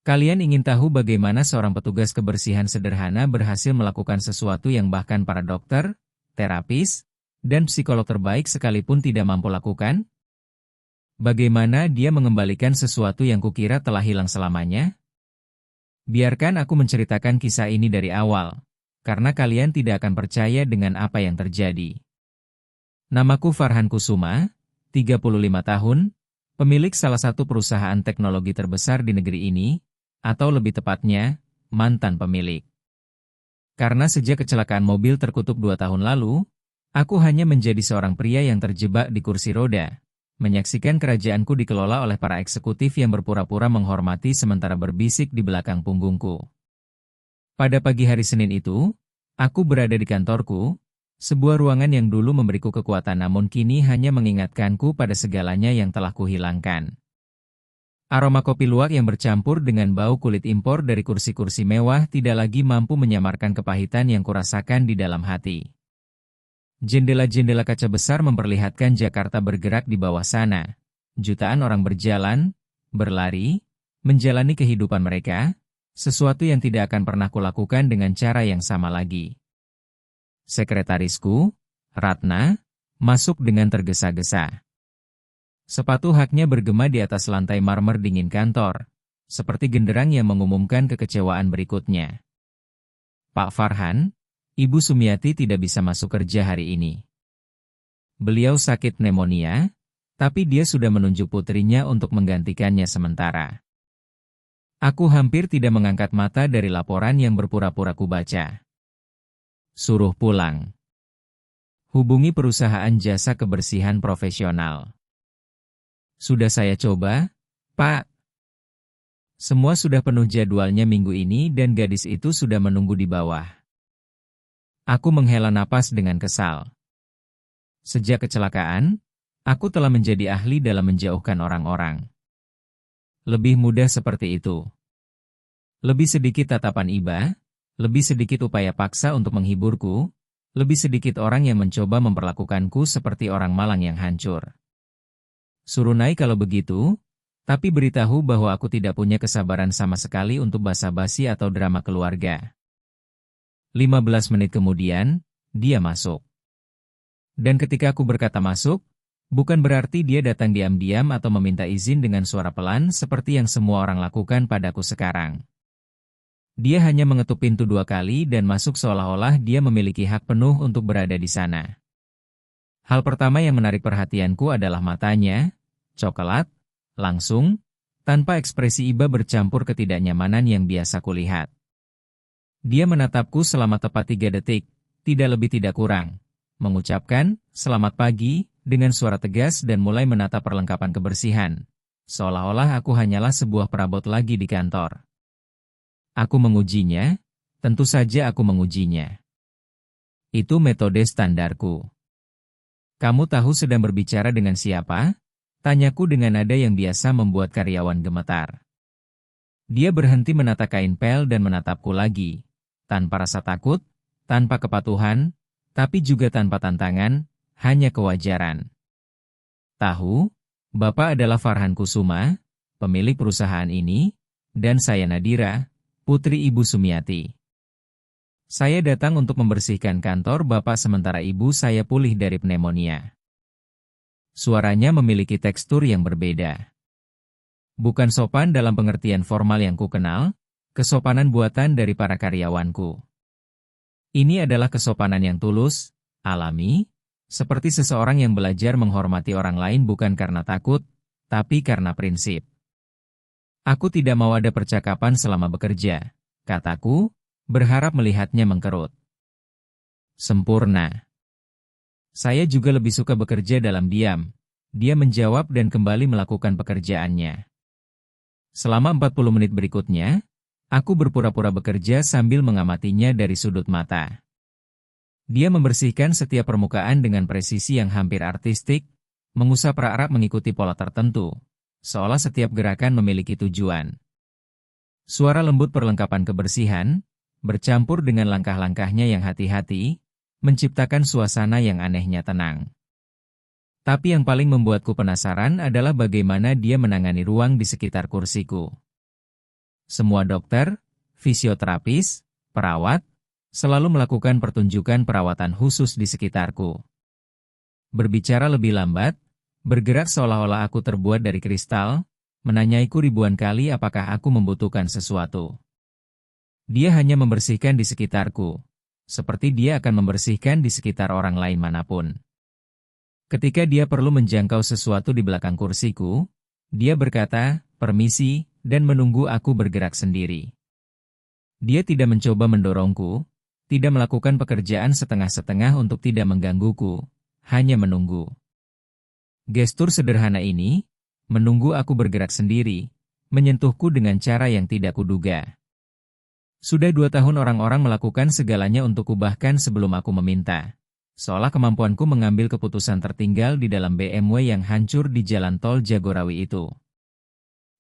Kalian ingin tahu bagaimana seorang petugas kebersihan sederhana berhasil melakukan sesuatu yang bahkan para dokter, terapis, dan psikolog terbaik sekalipun tidak mampu lakukan? Bagaimana dia mengembalikan sesuatu yang kukira telah hilang selamanya? Biarkan aku menceritakan kisah ini dari awal, karena kalian tidak akan percaya dengan apa yang terjadi. Namaku Farhan Kusuma, 35 tahun, pemilik salah satu perusahaan teknologi terbesar di negeri ini, atau lebih tepatnya, mantan pemilik. Karena sejak kecelakaan mobil terkutuk 2 tahun lalu, aku hanya menjadi seorang pria yang terjebak di kursi roda, menyaksikan kerajaanku dikelola oleh para eksekutif yang berpura-pura menghormati sementara berbisik di belakang punggungku. Pada pagi hari Senin itu, aku berada di kantorku, sebuah ruangan yang dulu memberiku kekuatan namun kini hanya mengingatkanku pada segalanya yang telah kuhilangkan. Aroma kopi luwak yang bercampur dengan bau kulit impor dari kursi-kursi mewah tidak lagi mampu menyamarkan kepahitan yang kurasakan di dalam hati. Jendela-jendela kaca besar memperlihatkan Jakarta bergerak di bawah sana. Jutaan orang berjalan, berlari, menjalani kehidupan mereka, sesuatu yang tidak akan pernah kulakukan dengan cara yang sama lagi. Sekretarisku, Ratna, masuk dengan tergesa-gesa. Sepatu haknya bergema di atas lantai marmer dingin kantor, seperti genderang yang mengumumkan kekecewaan berikutnya. Pak Farhan, Ibu Sumiati tidak bisa masuk kerja hari ini. Beliau sakit pneumonia, tapi dia sudah menunjuk putrinya untuk menggantikannya sementara. Aku hampir tidak mengangkat mata dari laporan yang berpura-pura kubaca. Suruh pulang. Hubungi perusahaan jasa kebersihan profesional. Sudah saya coba, Pak. Semua sudah penuh jadwalnya minggu ini dan gadis itu sudah menunggu di bawah. Aku menghela napas dengan kesal. Sejak kecelakaan, aku telah menjadi ahli dalam menjauhkan orang-orang. Lebih mudah seperti itu. Lebih sedikit tatapan iba, lebih sedikit upaya paksa untuk menghiburku, lebih sedikit orang yang mencoba memperlakukanku seperti orang malang yang hancur. Suruh naik kalau begitu, tapi beritahu bahwa aku tidak punya kesabaran sama sekali untuk basa-basi atau drama keluarga. 15 menit kemudian, dia masuk. Dan ketika aku berkata masuk, bukan berarti dia datang diam-diam atau meminta izin dengan suara pelan seperti yang semua orang lakukan padaku sekarang. Dia hanya mengetuk pintu 2 kali dan masuk seolah-olah dia memiliki hak penuh untuk berada di sana. Hal pertama yang menarik perhatianku adalah matanya, coklat, langsung, tanpa ekspresi iba bercampur ketidaknyamanan yang biasa kulihat. Dia menatapku selama tepat 3 detik, tidak lebih tidak kurang, mengucapkan, "Selamat pagi," dengan suara tegas dan mulai menatap perlengkapan kebersihan, seolah-olah aku hanyalah sebuah perabot lagi di kantor. Aku mengujinya, tentu saja aku mengujinya. Itu metode standarku. "Kamu tahu sedang berbicara dengan siapa?" Tanyaku dengan nada yang biasa membuat karyawan gemetar. Dia berhenti menata kain pel dan menatapku lagi, tanpa rasa takut, tanpa kepatuhan, tapi juga tanpa tantangan, hanya kewajaran. "Tahu, Bapak adalah Farhan Kusuma, pemilik perusahaan ini, dan saya Nadira, putri Ibu Sumiati. Saya datang untuk membersihkan kantor Bapak sementara ibu saya pulih dari pneumonia." Suaranya memiliki tekstur yang berbeda. Bukan sopan dalam pengertian formal yang kukenal, kesopanan buatan dari para karyawanku. Ini adalah kesopanan yang tulus, alami, seperti seseorang yang belajar menghormati orang lain bukan karena takut, tapi karena prinsip. "Aku tidak mau ada percakapan selama bekerja," kataku, berharap melihatnya mengkerut. "Sempurna. Saya juga lebih suka bekerja dalam diam," dia menjawab dan kembali melakukan pekerjaannya. Selama 40 menit berikutnya, aku berpura-pura bekerja sambil mengamatinya dari sudut mata. Dia membersihkan setiap permukaan dengan presisi yang hampir artistik, mengusap rak-rak mengikuti pola tertentu, seolah setiap gerakan memiliki tujuan. Suara lembut perlengkapan kebersihan, bercampur dengan langkah-langkahnya yang hati-hati, menciptakan suasana yang anehnya tenang. Tapi yang paling membuatku penasaran adalah bagaimana dia menangani ruang di sekitar kursiku. Semua dokter, fisioterapis, perawat, selalu melakukan pertunjukan perawatan khusus di sekitarku. Berbicara lebih lambat, bergerak seolah-olah aku terbuat dari kristal, menanyaiku ribuan kali apakah aku membutuhkan sesuatu. Dia hanya membersihkan di sekitarku, seperti dia akan membersihkan di sekitar orang lain manapun. Ketika dia perlu menjangkau sesuatu di belakang kursiku, dia berkata, "Permisi," dan menunggu aku bergerak sendiri. Dia tidak mencoba mendorongku, tidak melakukan pekerjaan setengah-setengah untuk tidak menggangguku, hanya menunggu. Gestur sederhana ini, menunggu aku bergerak sendiri, menyentuhku dengan cara yang tidak kuduga. Sudah 2 tahun orang-orang melakukan segalanya untukku bahkan sebelum aku meminta. Seolah kemampuanku mengambil keputusan tertinggal di dalam BMW yang hancur di jalan tol Jagorawi itu.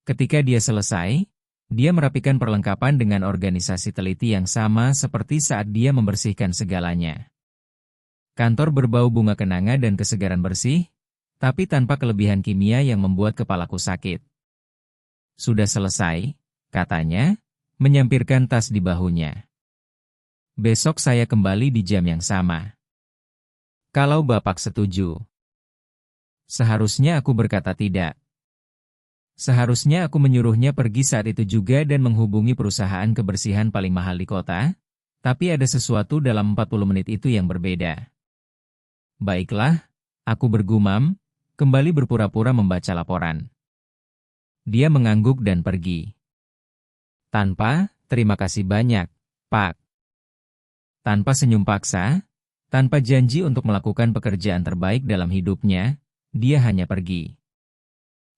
Ketika dia selesai, dia merapikan perlengkapan dengan organisasi teliti yang sama seperti saat dia membersihkan segalanya. Kantor berbau bunga kenanga dan kesegaran bersih, tapi tanpa kelebihan kimia yang membuat kepalaku sakit. Sudah selesai, katanya, menyampirkan tas di bahunya. Besok saya kembali di jam yang sama. Kalau Bapak setuju. Seharusnya aku berkata tidak. Seharusnya aku menyuruhnya pergi saat itu juga dan menghubungi perusahaan kebersihan paling mahal di kota, tapi ada sesuatu dalam 40 menit itu yang berbeda. Baiklah, aku bergumam, kembali berpura-pura membaca laporan. Dia mengangguk dan pergi. Tanpa, "Terima kasih banyak, Pak." Tanpa senyum paksa, tanpa janji untuk melakukan pekerjaan terbaik dalam hidupnya, dia hanya pergi.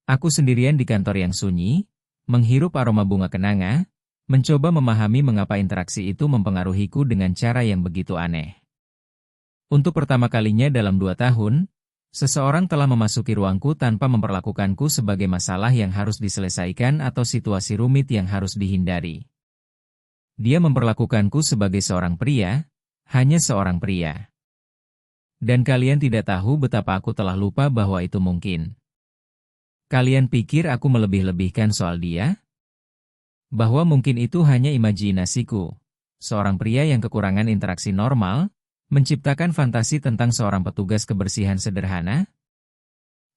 Aku sendirian di kantor yang sunyi, menghirup aroma bunga kenanga, mencoba memahami mengapa interaksi itu mempengaruhiku dengan cara yang begitu aneh. Untuk pertama kalinya dalam 2 tahun, seseorang telah memasuki ruangku tanpa memperlakukanku sebagai masalah yang harus diselesaikan atau situasi rumit yang harus dihindari. Dia memperlakukanku sebagai seorang pria, hanya seorang pria. Dan kalian tidak tahu betapa aku telah lupa bahwa itu mungkin. Kalian pikir aku melebih-lebihkan soal dia? Bahwa mungkin itu hanya imajinasiku. Seorang pria yang kekurangan interaksi normal, menciptakan fantasi tentang seorang petugas kebersihan sederhana?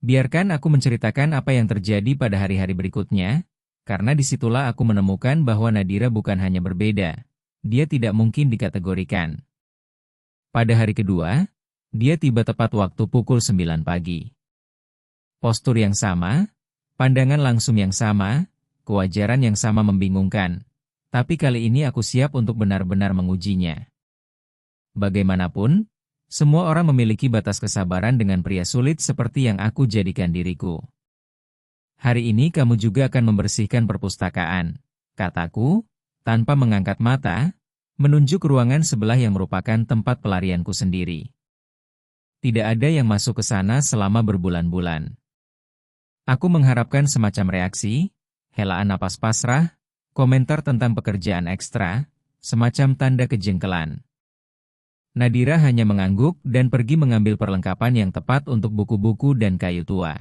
Biarkan aku menceritakan apa yang terjadi pada hari-hari berikutnya, karena disitulah aku menemukan bahwa Nadira bukan hanya berbeda, dia tidak mungkin dikategorikan. Pada hari kedua, dia tiba tepat waktu pukul 9 pagi. Postur yang sama, pandangan langsung yang sama, kewajaran yang sama membingungkan, tapi kali ini aku siap untuk benar-benar mengujinya. Bagaimanapun, semua orang memiliki batas kesabaran dengan pria sulit seperti yang aku jadikan diriku. Hari ini kamu juga akan membersihkan perpustakaan, kataku, tanpa mengangkat mata, menunjuk ruangan sebelah yang merupakan tempat pelarianku sendiri. Tidak ada yang masuk ke sana selama berbulan-bulan. Aku mengharapkan semacam reaksi, helaan napas pasrah, komentar tentang pekerjaan ekstra, semacam tanda kejengkelan. Nadira hanya mengangguk dan pergi mengambil perlengkapan yang tepat untuk buku-buku dan kayu tua.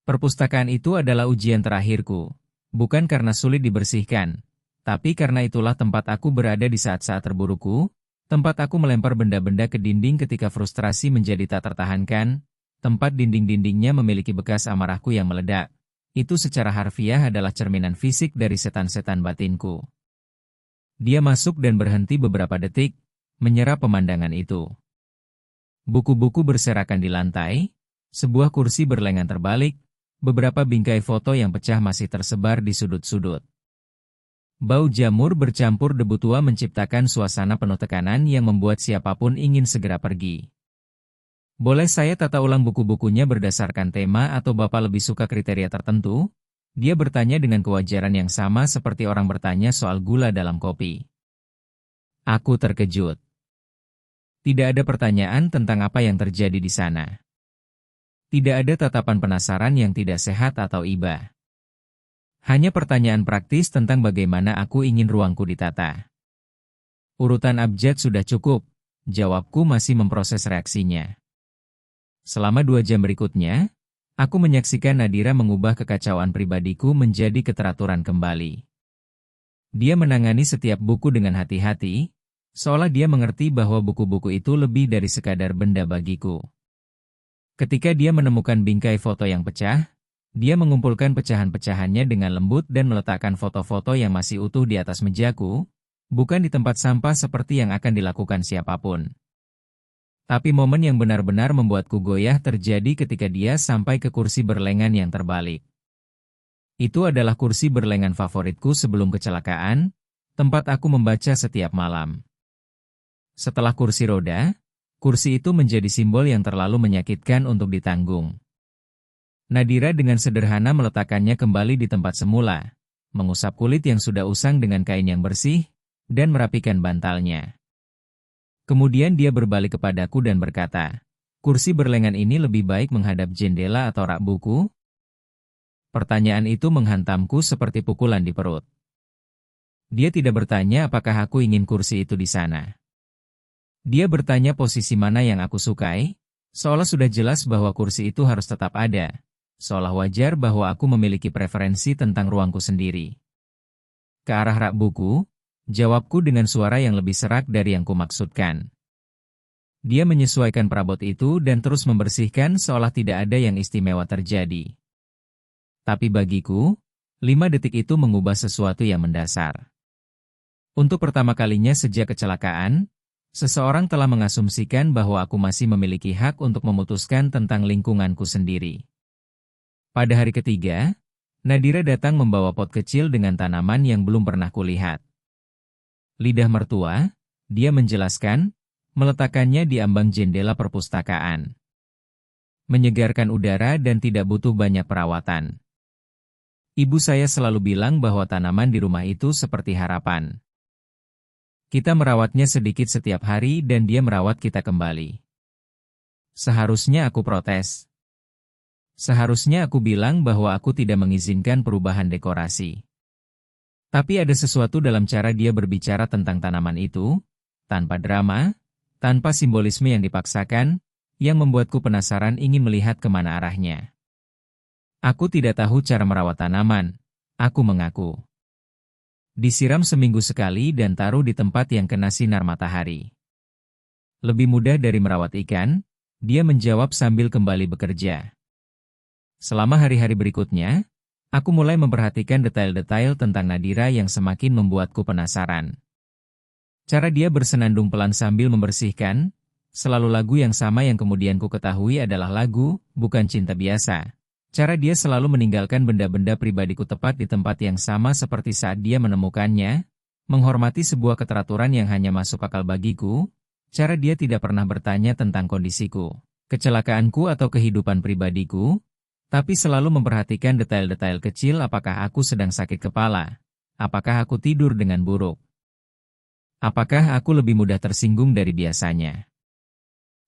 Perpustakaan itu adalah ujian terakhirku, bukan karena sulit dibersihkan, tapi karena itulah tempat aku berada di saat-saat terburukku, tempat aku melempar benda-benda ke dinding ketika frustrasi menjadi tak tertahankan, tempat dinding-dindingnya memiliki bekas amarahku yang meledak. Itu secara harfiah adalah cerminan fisik dari setan-setan batinku. Dia masuk dan berhenti beberapa detik, menyerap pemandangan itu. Buku-buku berserakan di lantai, sebuah kursi berlengan terbalik, beberapa bingkai foto yang pecah masih tersebar di sudut-sudut. Bau jamur bercampur debu tua menciptakan suasana penuh tekanan yang membuat siapapun ingin segera pergi. Boleh saya tata ulang buku-bukunya berdasarkan tema atau Bapak lebih suka kriteria tertentu? Dia bertanya dengan kewajaran yang sama seperti orang bertanya soal gula dalam kopi. Aku terkejut. Tidak ada pertanyaan tentang apa yang terjadi di sana. Tidak ada tatapan penasaran yang tidak sehat atau iba. Hanya pertanyaan praktis tentang bagaimana aku ingin ruangku ditata. Urutan abjad sudah cukup, jawabku masih memproses reaksinya. Selama 2 jam berikutnya, aku menyaksikan Nadira mengubah kekacauan pribadiku menjadi keteraturan kembali. Dia menangani setiap buku dengan hati-hati, seolah dia mengerti bahwa buku-buku itu lebih dari sekadar benda bagiku. Ketika dia menemukan bingkai foto yang pecah, dia mengumpulkan pecahan-pecahannya dengan lembut dan meletakkan foto-foto yang masih utuh di atas mejaku, bukan di tempat sampah seperti yang akan dilakukan siapapun. Tapi momen yang benar-benar membuatku goyah terjadi ketika dia sampai ke kursi berlengan yang terbalik. Itu adalah kursi berlengan favoritku sebelum kecelakaan, tempat aku membaca setiap malam. Setelah kursi roda, kursi itu menjadi simbol yang terlalu menyakitkan untuk ditanggung. Nadira dengan sederhana meletakkannya kembali di tempat semula, mengusap kulit yang sudah usang dengan kain yang bersih, dan merapikan bantalnya. Kemudian dia berbalik kepadaku dan berkata, "Kursi berlengan ini lebih baik menghadap jendela atau rak buku?" Pertanyaan itu menghantamku seperti pukulan di perut. Dia tidak bertanya apakah aku ingin kursi itu di sana. Dia bertanya posisi mana yang aku sukai, seolah sudah jelas bahwa kursi itu harus tetap ada, seolah wajar bahwa aku memiliki preferensi tentang ruangku sendiri. Ke arah rak buku, jawabku dengan suara yang lebih serak dari yang kumaksudkan. Dia menyesuaikan perabot itu dan terus membersihkan seolah tidak ada yang istimewa terjadi. Tapi bagiku, 5 detik itu mengubah sesuatu yang mendasar. Untuk pertama kalinya sejak kecelakaan, seseorang telah mengasumsikan bahwa aku masih memiliki hak untuk memutuskan tentang lingkunganku sendiri. Pada hari ketiga, Nadira datang membawa pot kecil dengan tanaman yang belum pernah kulihat. Lidah mertua, dia menjelaskan, meletakkannya di ambang jendela perpustakaan. Menyegarkan udara dan tidak butuh banyak perawatan. Ibu saya selalu bilang bahwa tanaman di rumah itu seperti harapan. Kita merawatnya sedikit setiap hari dan dia merawat kita kembali. Seharusnya aku protes. Seharusnya aku bilang bahwa aku tidak mengizinkan perubahan dekorasi. Tapi ada sesuatu dalam cara dia berbicara tentang tanaman itu, tanpa drama, tanpa simbolisme yang dipaksakan, yang membuatku penasaran ingin melihat kemana arahnya. Aku tidak tahu cara merawat tanaman, aku mengaku. Disiram seminggu sekali dan taruh di tempat yang kena sinar matahari. Lebih mudah dari merawat ikan, dia menjawab sambil kembali bekerja. Selama hari-hari berikutnya, aku mulai memperhatikan detail-detail tentang Nadira yang semakin membuatku penasaran. Cara dia bersenandung pelan sambil membersihkan, selalu lagu yang sama yang kemudian ku ketahui adalah lagu, bukan cinta biasa. Cara dia selalu meninggalkan benda-benda pribadiku tepat di tempat yang sama seperti saat dia menemukannya, menghormati sebuah keteraturan yang hanya masuk akal bagiku, cara dia tidak pernah bertanya tentang kondisiku, kecelakaanku atau kehidupan pribadiku, tapi selalu memperhatikan detail-detail kecil apakah aku sedang sakit kepala, apakah aku tidur dengan buruk, apakah aku lebih mudah tersinggung dari biasanya.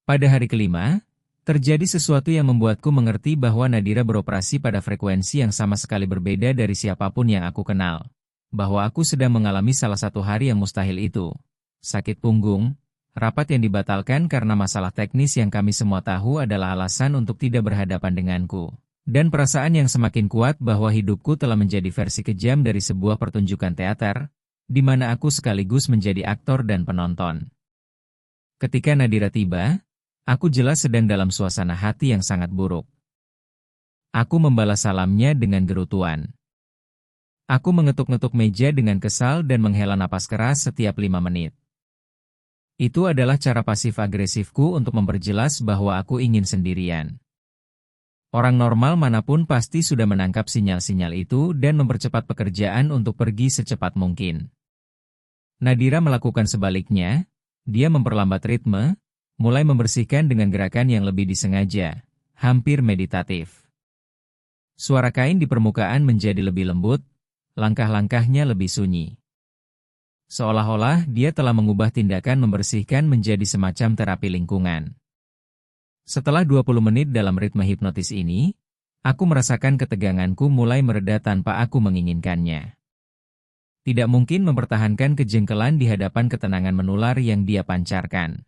Pada hari kelima, terjadi sesuatu yang membuatku mengerti bahwa Nadira beroperasi pada frekuensi yang sama sekali berbeda dari siapapun yang aku kenal. Bahwa aku sedang mengalami salah satu hari yang mustahil itu. Sakit punggung, rapat yang dibatalkan karena masalah teknis yang kami semua tahu adalah alasan untuk tidak berhadapan denganku. Dan perasaan yang semakin kuat bahwa hidupku telah menjadi versi kejam dari sebuah pertunjukan teater, di mana aku sekaligus menjadi aktor dan penonton. Ketika Nadira tiba, aku jelas sedang dalam suasana hati yang sangat buruk. Aku membalas salamnya dengan gerutuan. Aku mengetuk-ngetuk meja dengan kesal dan menghela napas keras setiap 5 menit. Itu adalah cara pasif-agresifku untuk memperjelas bahwa aku ingin sendirian. Orang normal manapun pasti sudah menangkap sinyal-sinyal itu dan mempercepat pekerjaan untuk pergi secepat mungkin. Nadira melakukan sebaliknya, dia memperlambat ritme, mulai membersihkan dengan gerakan yang lebih disengaja, hampir meditatif. Suara kain di permukaan menjadi lebih lembut, langkah-langkahnya lebih sunyi. Seolah-olah dia telah mengubah tindakan membersihkan menjadi semacam terapi lingkungan. Setelah 20 menit dalam ritme hipnotis ini, aku merasakan keteganganku mulai mereda tanpa aku menginginkannya. Tidak mungkin mempertahankan kejengkelan di hadapan ketenangan menular yang dia pancarkan.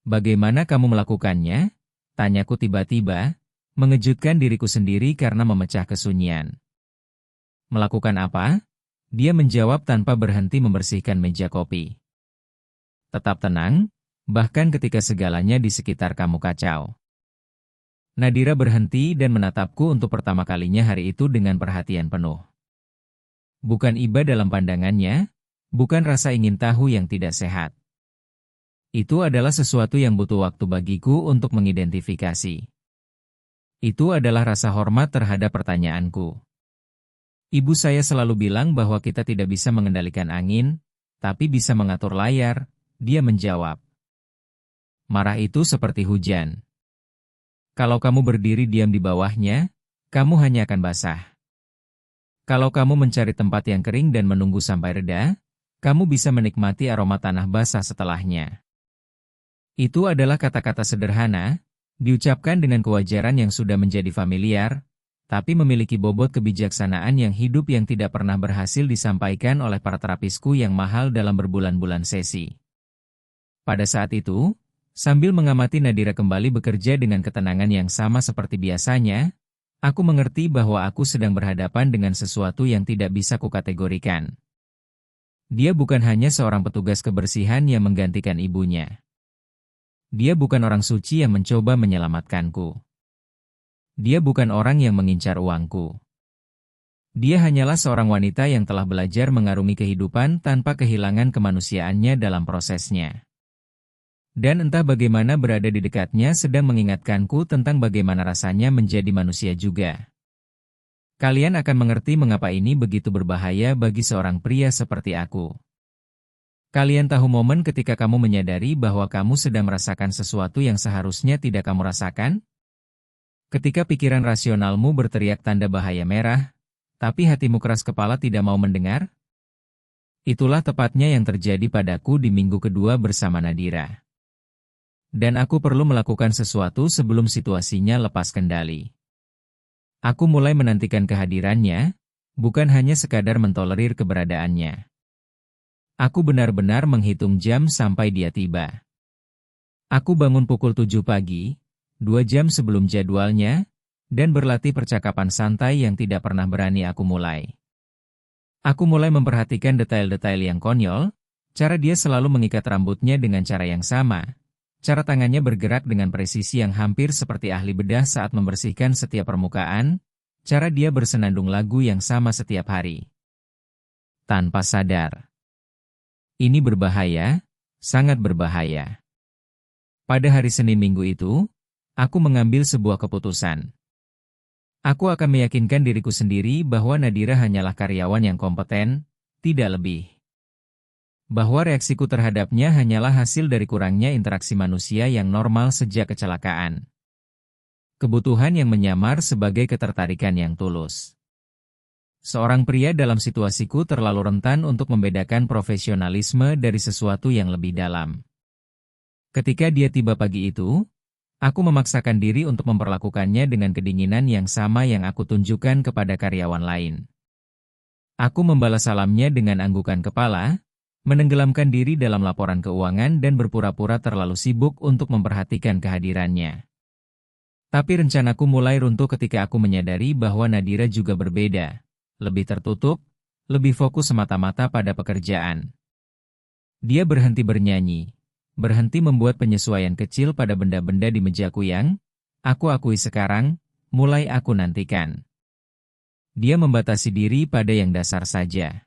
"Bagaimana kamu melakukannya?" tanyaku tiba-tiba, mengejutkan diriku sendiri karena memecah kesunyian. "Melakukan apa?" Dia menjawab tanpa berhenti membersihkan meja kopi. Tetap tenang, bahkan ketika segalanya di sekitar kamu kacau. Nadira berhenti dan menatapku untuk pertama kalinya hari itu dengan perhatian penuh. Bukan iba dalam pandangannya, bukan rasa ingin tahu yang tidak sehat. Itu adalah sesuatu yang butuh waktu bagiku untuk mengidentifikasi. Itu adalah rasa hormat terhadap pertanyaanku. Ibu saya selalu bilang bahwa kita tidak bisa mengendalikan angin, tapi bisa mengatur layar, dia menjawab. Marah itu seperti hujan. Kalau kamu berdiri diam di bawahnya, kamu hanya akan basah. Kalau kamu mencari tempat yang kering dan menunggu sampai reda, kamu bisa menikmati aroma tanah basah setelahnya. Itu adalah kata-kata sederhana, diucapkan dengan kewajaran yang sudah menjadi familiar, tapi memiliki bobot kebijaksanaan yang hidup yang tidak pernah berhasil disampaikan oleh para terapisku yang mahal dalam berbulan-bulan sesi. Pada saat itu, sambil mengamati Nadira kembali bekerja dengan ketenangan yang sama seperti biasanya, aku mengerti bahwa aku sedang berhadapan dengan sesuatu yang tidak bisa kukategorikan. Dia bukan hanya seorang petugas kebersihan yang menggantikan ibunya. Dia bukan orang suci yang mencoba menyelamatkanku. Dia bukan orang yang mengincar uangku. Dia hanyalah seorang wanita yang telah belajar mengarungi kehidupan tanpa kehilangan kemanusiaannya dalam prosesnya. Dan entah bagaimana berada di dekatnya sedang mengingatkanku tentang bagaimana rasanya menjadi manusia juga. Kalian akan mengerti mengapa ini begitu berbahaya bagi seorang pria seperti aku. Kalian tahu momen ketika kamu menyadari bahwa kamu sedang merasakan sesuatu yang seharusnya tidak kamu rasakan? Ketika pikiran rasionalmu berteriak tanda bahaya merah, tapi hatimu keras kepala tidak mau mendengar? Itulah tepatnya yang terjadi padaku di minggu kedua bersama Nadira. Dan aku perlu melakukan sesuatu sebelum situasinya lepas kendali. Aku mulai menantikan kehadirannya, bukan hanya sekadar mentolerir keberadaannya. Aku benar-benar menghitung jam sampai dia tiba. Aku bangun pukul 7 pagi, 2 jam sebelum jadwalnya, dan berlatih percakapan santai yang tidak pernah berani aku mulai. Aku mulai memperhatikan detail-detail yang konyol, cara dia selalu mengikat rambutnya dengan cara yang sama, cara tangannya bergerak dengan presisi yang hampir seperti ahli bedah saat membersihkan setiap permukaan, cara dia bersenandung lagu yang sama setiap hari. Tanpa sadar. Ini berbahaya, sangat berbahaya. Pada hari Senin minggu itu, aku mengambil sebuah keputusan. Aku akan meyakinkan diriku sendiri bahwa Nadira hanyalah karyawan yang kompeten, tidak lebih. Bahwa reaksiku terhadapnya hanyalah hasil dari kurangnya interaksi manusia yang normal sejak kecelakaan. Kebutuhan yang menyamar sebagai ketertarikan yang tulus. Seorang pria dalam situasiku terlalu rentan untuk membedakan profesionalisme dari sesuatu yang lebih dalam. Ketika dia tiba pagi itu, aku memaksakan diri untuk memperlakukannya dengan kedinginan yang sama yang aku tunjukkan kepada karyawan lain. Aku membalas salamnya dengan anggukan kepala, menenggelamkan diri dalam laporan keuangan dan berpura-pura terlalu sibuk untuk memperhatikan kehadirannya. Tapi rencanaku mulai runtuh ketika aku menyadari bahwa Nadira juga berbeda, lebih tertutup, lebih fokus semata-mata pada pekerjaan. Dia berhenti bernyanyi, berhenti membuat penyesuaian kecil pada benda-benda di mejaku yang, aku akui sekarang, mulai aku nantikan. Dia membatasi diri pada yang dasar saja.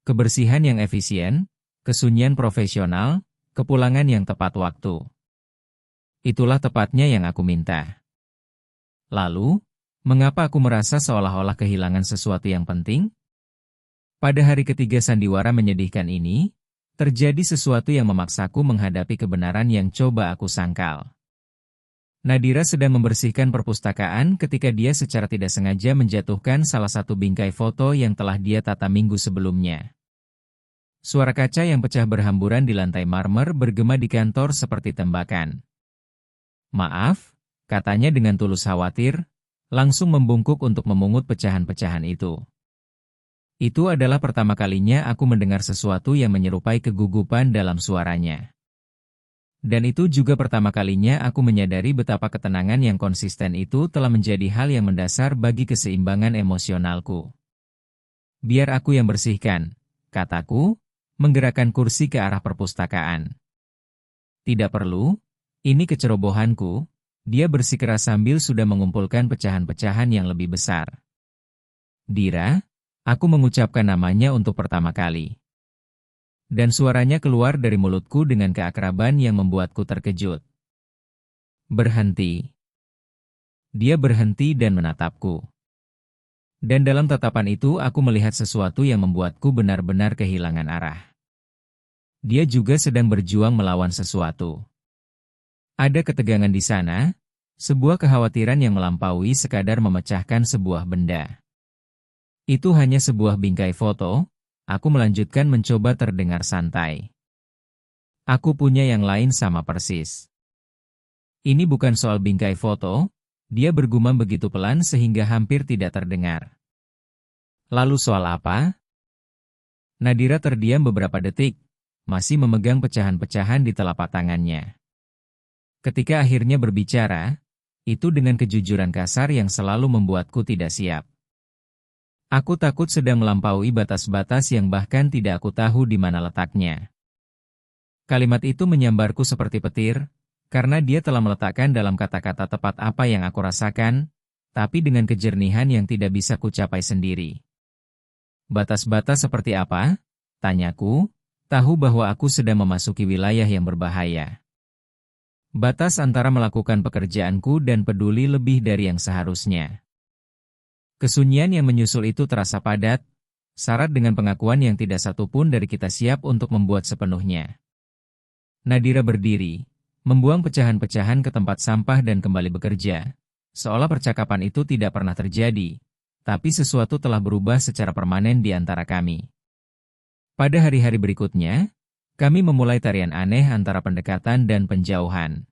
Kebersihan yang efisien, kesunyian profesional, kepulangan yang tepat waktu. Itulah tepatnya yang aku minta. Lalu, mengapa aku merasa seolah-olah kehilangan sesuatu yang penting? Pada hari ketiga sandiwara menyedihkan ini, terjadi sesuatu yang memaksaku menghadapi kebenaran yang coba aku sangkal. Nadira sedang membersihkan perpustakaan ketika dia secara tidak sengaja menjatuhkan salah satu bingkai foto yang telah dia tata minggu sebelumnya. Suara kaca yang pecah berhamburan di lantai marmer bergema di kantor seperti tembakan. Maaf, katanya dengan tulus khawatir, langsung membungkuk untuk memungut pecahan-pecahan itu. Itu adalah pertama kalinya aku mendengar sesuatu yang menyerupai kegugupan dalam suaranya. Dan itu juga pertama kalinya aku menyadari betapa ketenangan yang konsisten itu telah menjadi hal yang mendasar bagi keseimbangan emosionalku. Biar aku yang bersihkan, kataku, menggerakkan kursi ke arah perpustakaan. Tidak perlu, ini kecerobohanku, dia bersikeras sambil sudah mengumpulkan pecahan-pecahan yang lebih besar. Dira, aku mengucapkan namanya untuk pertama kali. Dan suaranya keluar dari mulutku dengan keakraban yang membuatku terkejut. Berhenti. Dia berhenti dan menatapku. Dan dalam tatapan itu aku melihat sesuatu yang membuatku benar-benar kehilangan arah. Dia juga sedang berjuang melawan sesuatu. Ada ketegangan di sana, sebuah kekhawatiran yang melampaui sekadar memecahkan sebuah benda. Itu hanya sebuah bingkai foto, aku melanjutkan mencoba terdengar santai. Aku punya yang lain sama persis. Ini bukan soal bingkai foto, dia bergumam begitu pelan sehingga hampir tidak terdengar. Lalu soal apa? Nadira terdiam beberapa detik, masih memegang pecahan-pecahan di telapak tangannya. Ketika akhirnya berbicara, itu dengan kejujuran kasar yang selalu membuatku tidak siap. Aku takut sedang melampaui batas-batas yang bahkan tidak aku tahu di mana letaknya. Kalimat itu menyambarku seperti petir, karena dia telah meletakkan dalam kata-kata tepat apa yang aku rasakan, tapi dengan kejernihan yang tidak bisa kucapai sendiri. Batas-batas seperti apa? Tanyaku, tahu bahwa aku sedang memasuki wilayah yang berbahaya. Batas antara melakukan pekerjaanku dan peduli lebih dari yang seharusnya. Kesunyian yang menyusul itu terasa padat, syarat dengan pengakuan yang tidak satupun dari kita siap untuk membuat sepenuhnya. Nadira berdiri, membuang pecahan-pecahan ke tempat sampah dan kembali bekerja, seolah percakapan itu tidak pernah terjadi, tapi sesuatu telah berubah secara permanen di antara kami. Pada hari-hari berikutnya, kami memulai tarian aneh antara pendekatan dan penjauhan.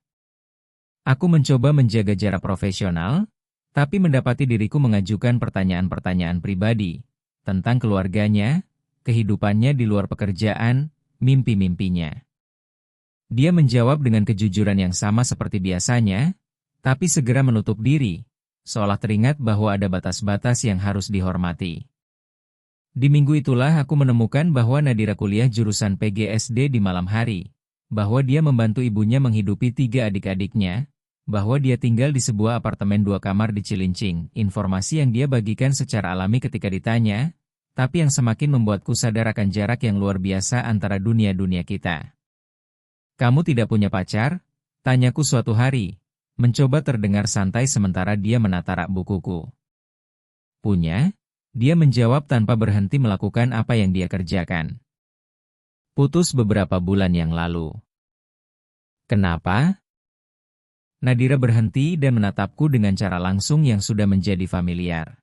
Aku mencoba menjaga jarak profesional, tapi mendapati diriku mengajukan pertanyaan-pertanyaan pribadi tentang keluarganya, kehidupannya di luar pekerjaan, mimpi-mimpinya. Dia menjawab dengan kejujuran yang sama seperti biasanya, tapi segera menutup diri, seolah teringat bahwa ada batas-batas yang harus dihormati. Di minggu itulah aku menemukan bahwa Nadira kuliah jurusan PGSD di malam hari, bahwa dia membantu ibunya menghidupi 3 adik-adiknya, bahwa dia tinggal di sebuah apartemen 2 kamar di Cilincing, informasi yang dia bagikan secara alami ketika ditanya, tapi yang semakin membuatku sadar akan jarak yang luar biasa antara dunia-dunia kita. Kamu tidak punya pacar? Tanyaku suatu hari, mencoba terdengar santai sementara dia menata rak bukuku. Punya? Dia menjawab tanpa berhenti melakukan apa yang dia kerjakan. Putus beberapa bulan yang lalu. Kenapa? Nadira berhenti dan menatapku dengan cara langsung yang sudah menjadi familiar.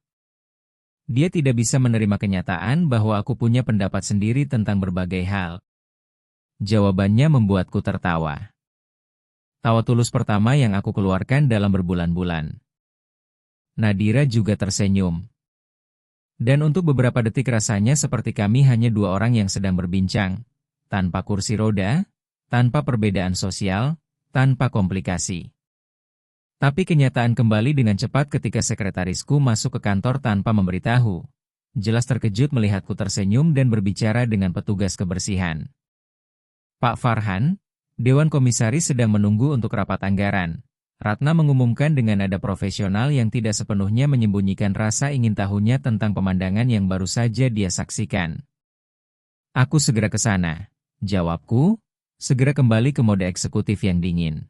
Dia tidak bisa menerima kenyataan bahwa aku punya pendapat sendiri tentang berbagai hal. Jawabannya membuatku tertawa. Tawa tulus pertama yang aku keluarkan dalam berbulan-bulan. Nadira juga tersenyum. Dan untuk beberapa detik rasanya seperti kami hanya 2 orang yang sedang berbincang, tanpa kursi roda, tanpa perbedaan sosial, tanpa komplikasi. Tapi kenyataan kembali dengan cepat ketika sekretarisku masuk ke kantor tanpa memberitahu. Jelas terkejut melihatku tersenyum dan berbicara dengan petugas kebersihan. Pak Farhan, Dewan Komisaris sedang menunggu untuk rapat anggaran. Ratna mengumumkan dengan nada profesional yang tidak sepenuhnya menyembunyikan rasa ingin tahunya tentang pemandangan yang baru saja dia saksikan. Aku segera ke sana, jawabku, segera kembali ke mode eksekutif yang dingin.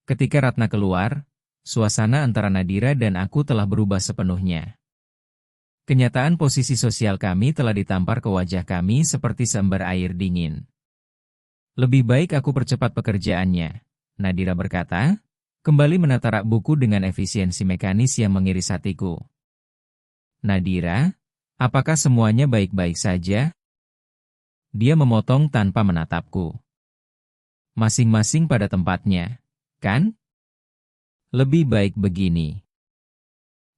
Ketika Ratna keluar, suasana antara Nadira dan aku telah berubah sepenuhnya. Kenyataan posisi sosial kami telah ditampar ke wajah kami seperti seember air dingin. Lebih baik aku percepat pekerjaannya, Nadira berkata, kembali menata rak buku dengan efisiensi mekanis yang mengiris hatiku. Nadira, apakah semuanya baik-baik saja? Dia memotong tanpa menatapku. Masing-masing pada tempatnya, kan? Lebih baik begini.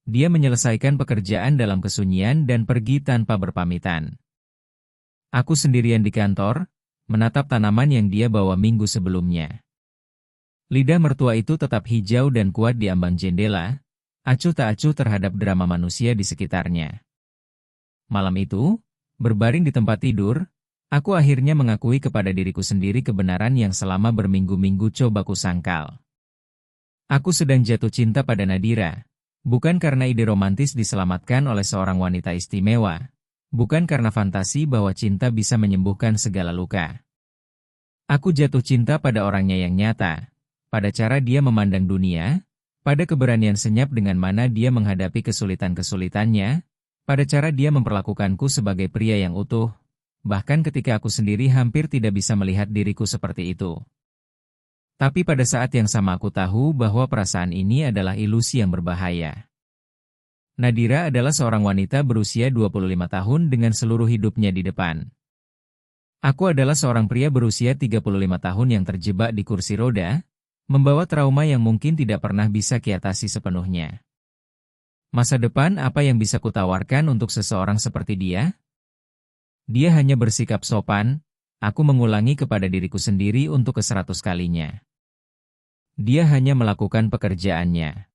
Dia menyelesaikan pekerjaan dalam kesunyian dan pergi tanpa berpamitan. Aku sendirian di kantor, menatap tanaman yang dia bawa minggu sebelumnya. Lidah mertua itu tetap hijau dan kuat di ambang jendela, acuh tak acuh terhadap drama manusia di sekitarnya. Malam itu, berbaring di tempat tidur, aku akhirnya mengakui kepada diriku sendiri kebenaran yang selama berminggu-minggu coba kusangkal. Aku sedang jatuh cinta pada Nadira, bukan karena ide romantis diselamatkan oleh seorang wanita istimewa, bukan karena fantasi bahwa cinta bisa menyembuhkan segala luka. Aku jatuh cinta pada orangnya yang nyata, pada cara dia memandang dunia, pada keberanian senyap dengan mana dia menghadapi kesulitan-kesulitannya, pada cara dia memperlakukanku sebagai pria yang utuh, bahkan ketika aku sendiri hampir tidak bisa melihat diriku seperti itu. Tapi pada saat yang sama aku tahu bahwa perasaan ini adalah ilusi yang berbahaya. Nadira adalah seorang wanita berusia 25 tahun dengan seluruh hidupnya di depan. Aku adalah seorang pria berusia 35 tahun yang terjebak di kursi roda, membawa trauma yang mungkin tidak pernah bisa kiatasi sepenuhnya. Masa depan apa yang bisa kutawarkan untuk seseorang seperti dia? Dia hanya bersikap sopan, aku mengulangi kepada diriku sendiri untuk ke-100 kalinya. Dia hanya melakukan pekerjaannya.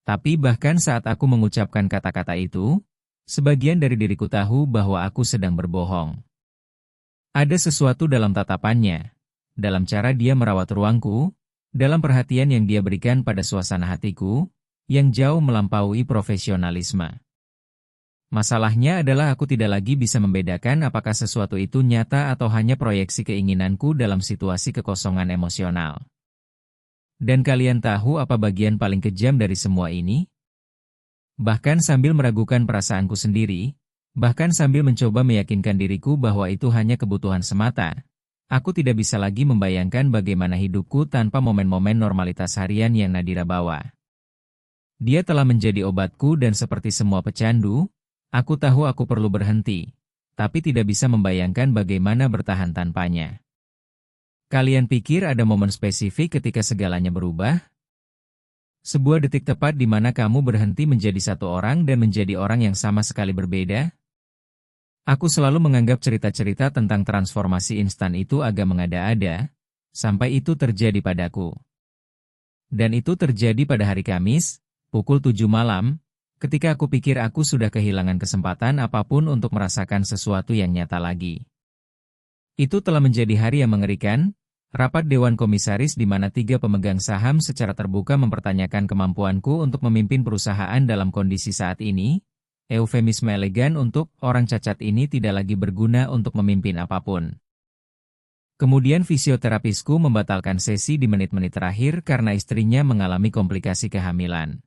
Tapi bahkan saat aku mengucapkan kata-kata itu, sebagian dari diriku tahu bahwa aku sedang berbohong. Ada sesuatu dalam tatapannya, dalam cara dia merawat ruangku, dalam perhatian yang dia berikan pada suasana hatiku, yang jauh melampaui profesionalisme. Masalahnya adalah aku tidak lagi bisa membedakan apakah sesuatu itu nyata atau hanya proyeksi keinginanku dalam situasi kekosongan emosional. Dan kalian tahu apa bagian paling kejam dari semua ini? Bahkan sambil meragukan perasaanku sendiri, bahkan sambil mencoba meyakinkan diriku bahwa itu hanya kebutuhan semata, aku tidak bisa lagi membayangkan bagaimana hidupku tanpa momen-momen normalitas harian yang Nadira bawa. Dia telah menjadi obatku dan seperti semua pecandu, aku tahu aku perlu berhenti, tapi tidak bisa membayangkan bagaimana bertahan tanpanya. Kalian pikir ada momen spesifik ketika segalanya berubah? Sebuah detik tepat di mana kamu berhenti menjadi satu orang dan menjadi orang yang sama sekali berbeda? Aku selalu menganggap cerita-cerita tentang transformasi instan itu agak mengada-ada, sampai itu terjadi padaku. Dan itu terjadi pada hari Kamis, pukul 7 malam, ketika aku pikir aku sudah kehilangan kesempatan apapun untuk merasakan sesuatu yang nyata lagi. Itu telah menjadi hari yang mengerikan, rapat Dewan Komisaris di mana 3 pemegang saham secara terbuka mempertanyakan kemampuanku untuk memimpin perusahaan dalam kondisi saat ini. Eufemisme elegan untuk orang cacat ini tidak lagi berguna untuk memimpin apapun. Kemudian fisioterapisku membatalkan sesi di menit-menit terakhir karena istrinya mengalami komplikasi kehamilan.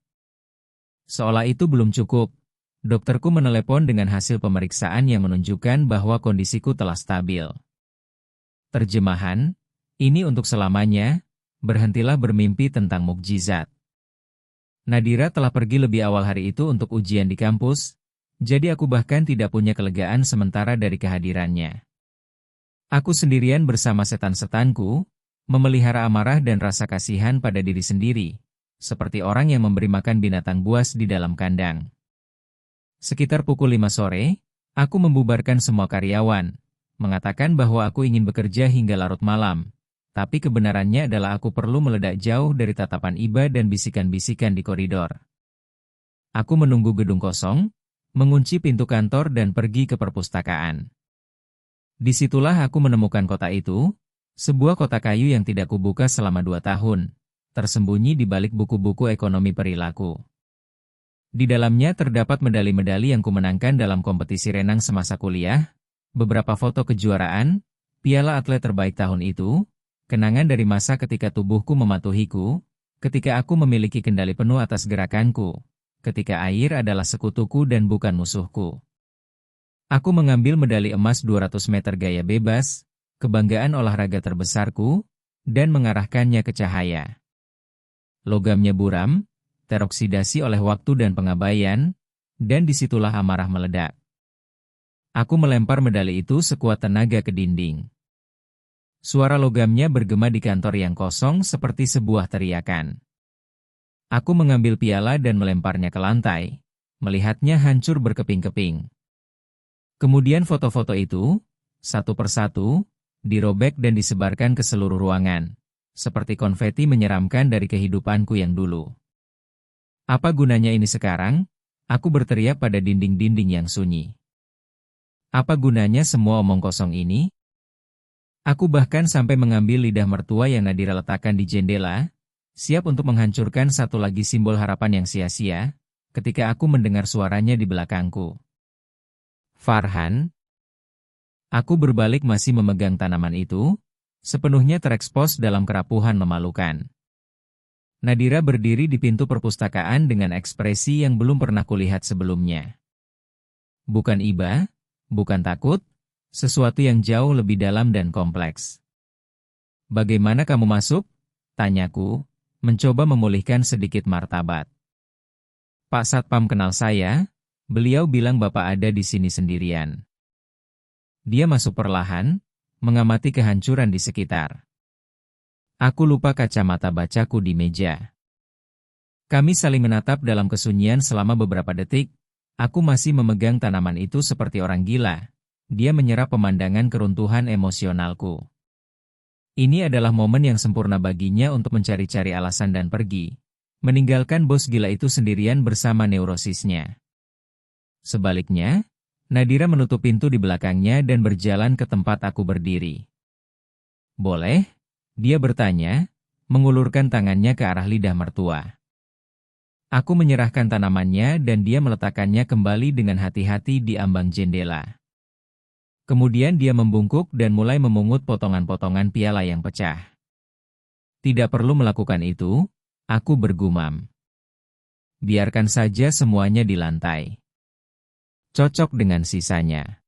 Seolah itu belum cukup, dokterku menelepon dengan hasil pemeriksaan yang menunjukkan bahwa kondisiku telah stabil. Terjemahan, ini untuk selamanya, berhentilah bermimpi tentang mukjizat. Nadira telah pergi lebih awal hari itu untuk ujian di kampus, jadi aku bahkan tidak punya kelegaan sementara dari kehadirannya. Aku sendirian bersama setan-setanku, memelihara amarah dan rasa kasihan pada diri sendiri, seperti orang yang memberi makan binatang buas di dalam kandang. Sekitar pukul 5 sore, aku membubarkan semua karyawan, mengatakan bahwa aku ingin bekerja hingga larut malam. Tapi kebenarannya adalah aku perlu meledak jauh dari tatapan iba dan bisikan-bisikan di koridor. Aku menunggu gedung kosong, mengunci pintu kantor dan pergi ke perpustakaan. Disitulah aku menemukan kota itu, sebuah kota kayu yang tidak kubuka selama 2 tahun, tersembunyi di balik buku-buku ekonomi perilaku. Di dalamnya terdapat medali-medali yang kumenangkan dalam kompetisi renang semasa kuliah, beberapa foto kejuaraan, piala atlet terbaik tahun itu, kenangan dari masa ketika tubuhku mematuhiku, ketika aku memiliki kendali penuh atas gerakanku, ketika air adalah sekutuku dan bukan musuhku. Aku mengambil medali emas 200 meter gaya bebas, kebanggaan olahraga terbesarku, dan mengarahkannya ke cahaya. Logamnya buram, teroksidasi oleh waktu dan pengabaian, dan disitulah amarah meledak. Aku melempar medali itu sekuat tenaga ke dinding. Suara logamnya bergema di kantor yang kosong seperti sebuah teriakan. Aku mengambil piala dan melemparnya ke lantai, melihatnya hancur berkeping-keping. Kemudian foto-foto itu, satu persatu, dirobek dan disebarkan ke seluruh ruangan, seperti konfeti menyeramkan dari kehidupanku yang dulu. Apa gunanya ini sekarang? Aku berteriak pada dinding-dinding yang sunyi. Apa gunanya semua omong kosong ini? Aku bahkan sampai mengambil lidah mertua yang Nadira letakkan di jendela, siap untuk menghancurkan satu lagi simbol harapan yang sia-sia, ketika aku mendengar suaranya di belakangku. Farhan? Aku berbalik masih memegang tanaman itu, sepenuhnya terekspos dalam kerapuhan memalukan. Nadira berdiri di pintu perpustakaan dengan ekspresi yang belum pernah kulihat sebelumnya. Bukan iba, bukan takut, sesuatu yang jauh lebih dalam dan kompleks. Bagaimana kamu masuk? Tanyaku, mencoba memulihkan sedikit martabat. Pak Satpam kenal saya, beliau bilang Bapak ada di sini sendirian. Dia masuk perlahan, mengamati kehancuran di sekitar. Aku lupa kacamata bacaku di meja. Kami saling menatap dalam kesunyian selama beberapa detik. Aku masih memegang tanaman itu seperti orang gila. Dia menyerap pemandangan keruntuhan emosionalku. Ini adalah momen yang sempurna baginya untuk mencari-cari alasan dan pergi. Meninggalkan bos gila itu sendirian bersama neurosisnya. Sebaliknya, Nadira menutup pintu di belakangnya dan berjalan ke tempat aku berdiri. Boleh? Dia bertanya, mengulurkan tangannya ke arah lidah mertua. Aku menyerahkan tanamannya dan dia meletakkannya kembali dengan hati-hati di ambang jendela. Kemudian dia membungkuk dan mulai memungut potongan-potongan piala yang pecah. Tidak perlu melakukan itu, aku bergumam. Biarkan saja semuanya di lantai. Cocok dengan sisanya.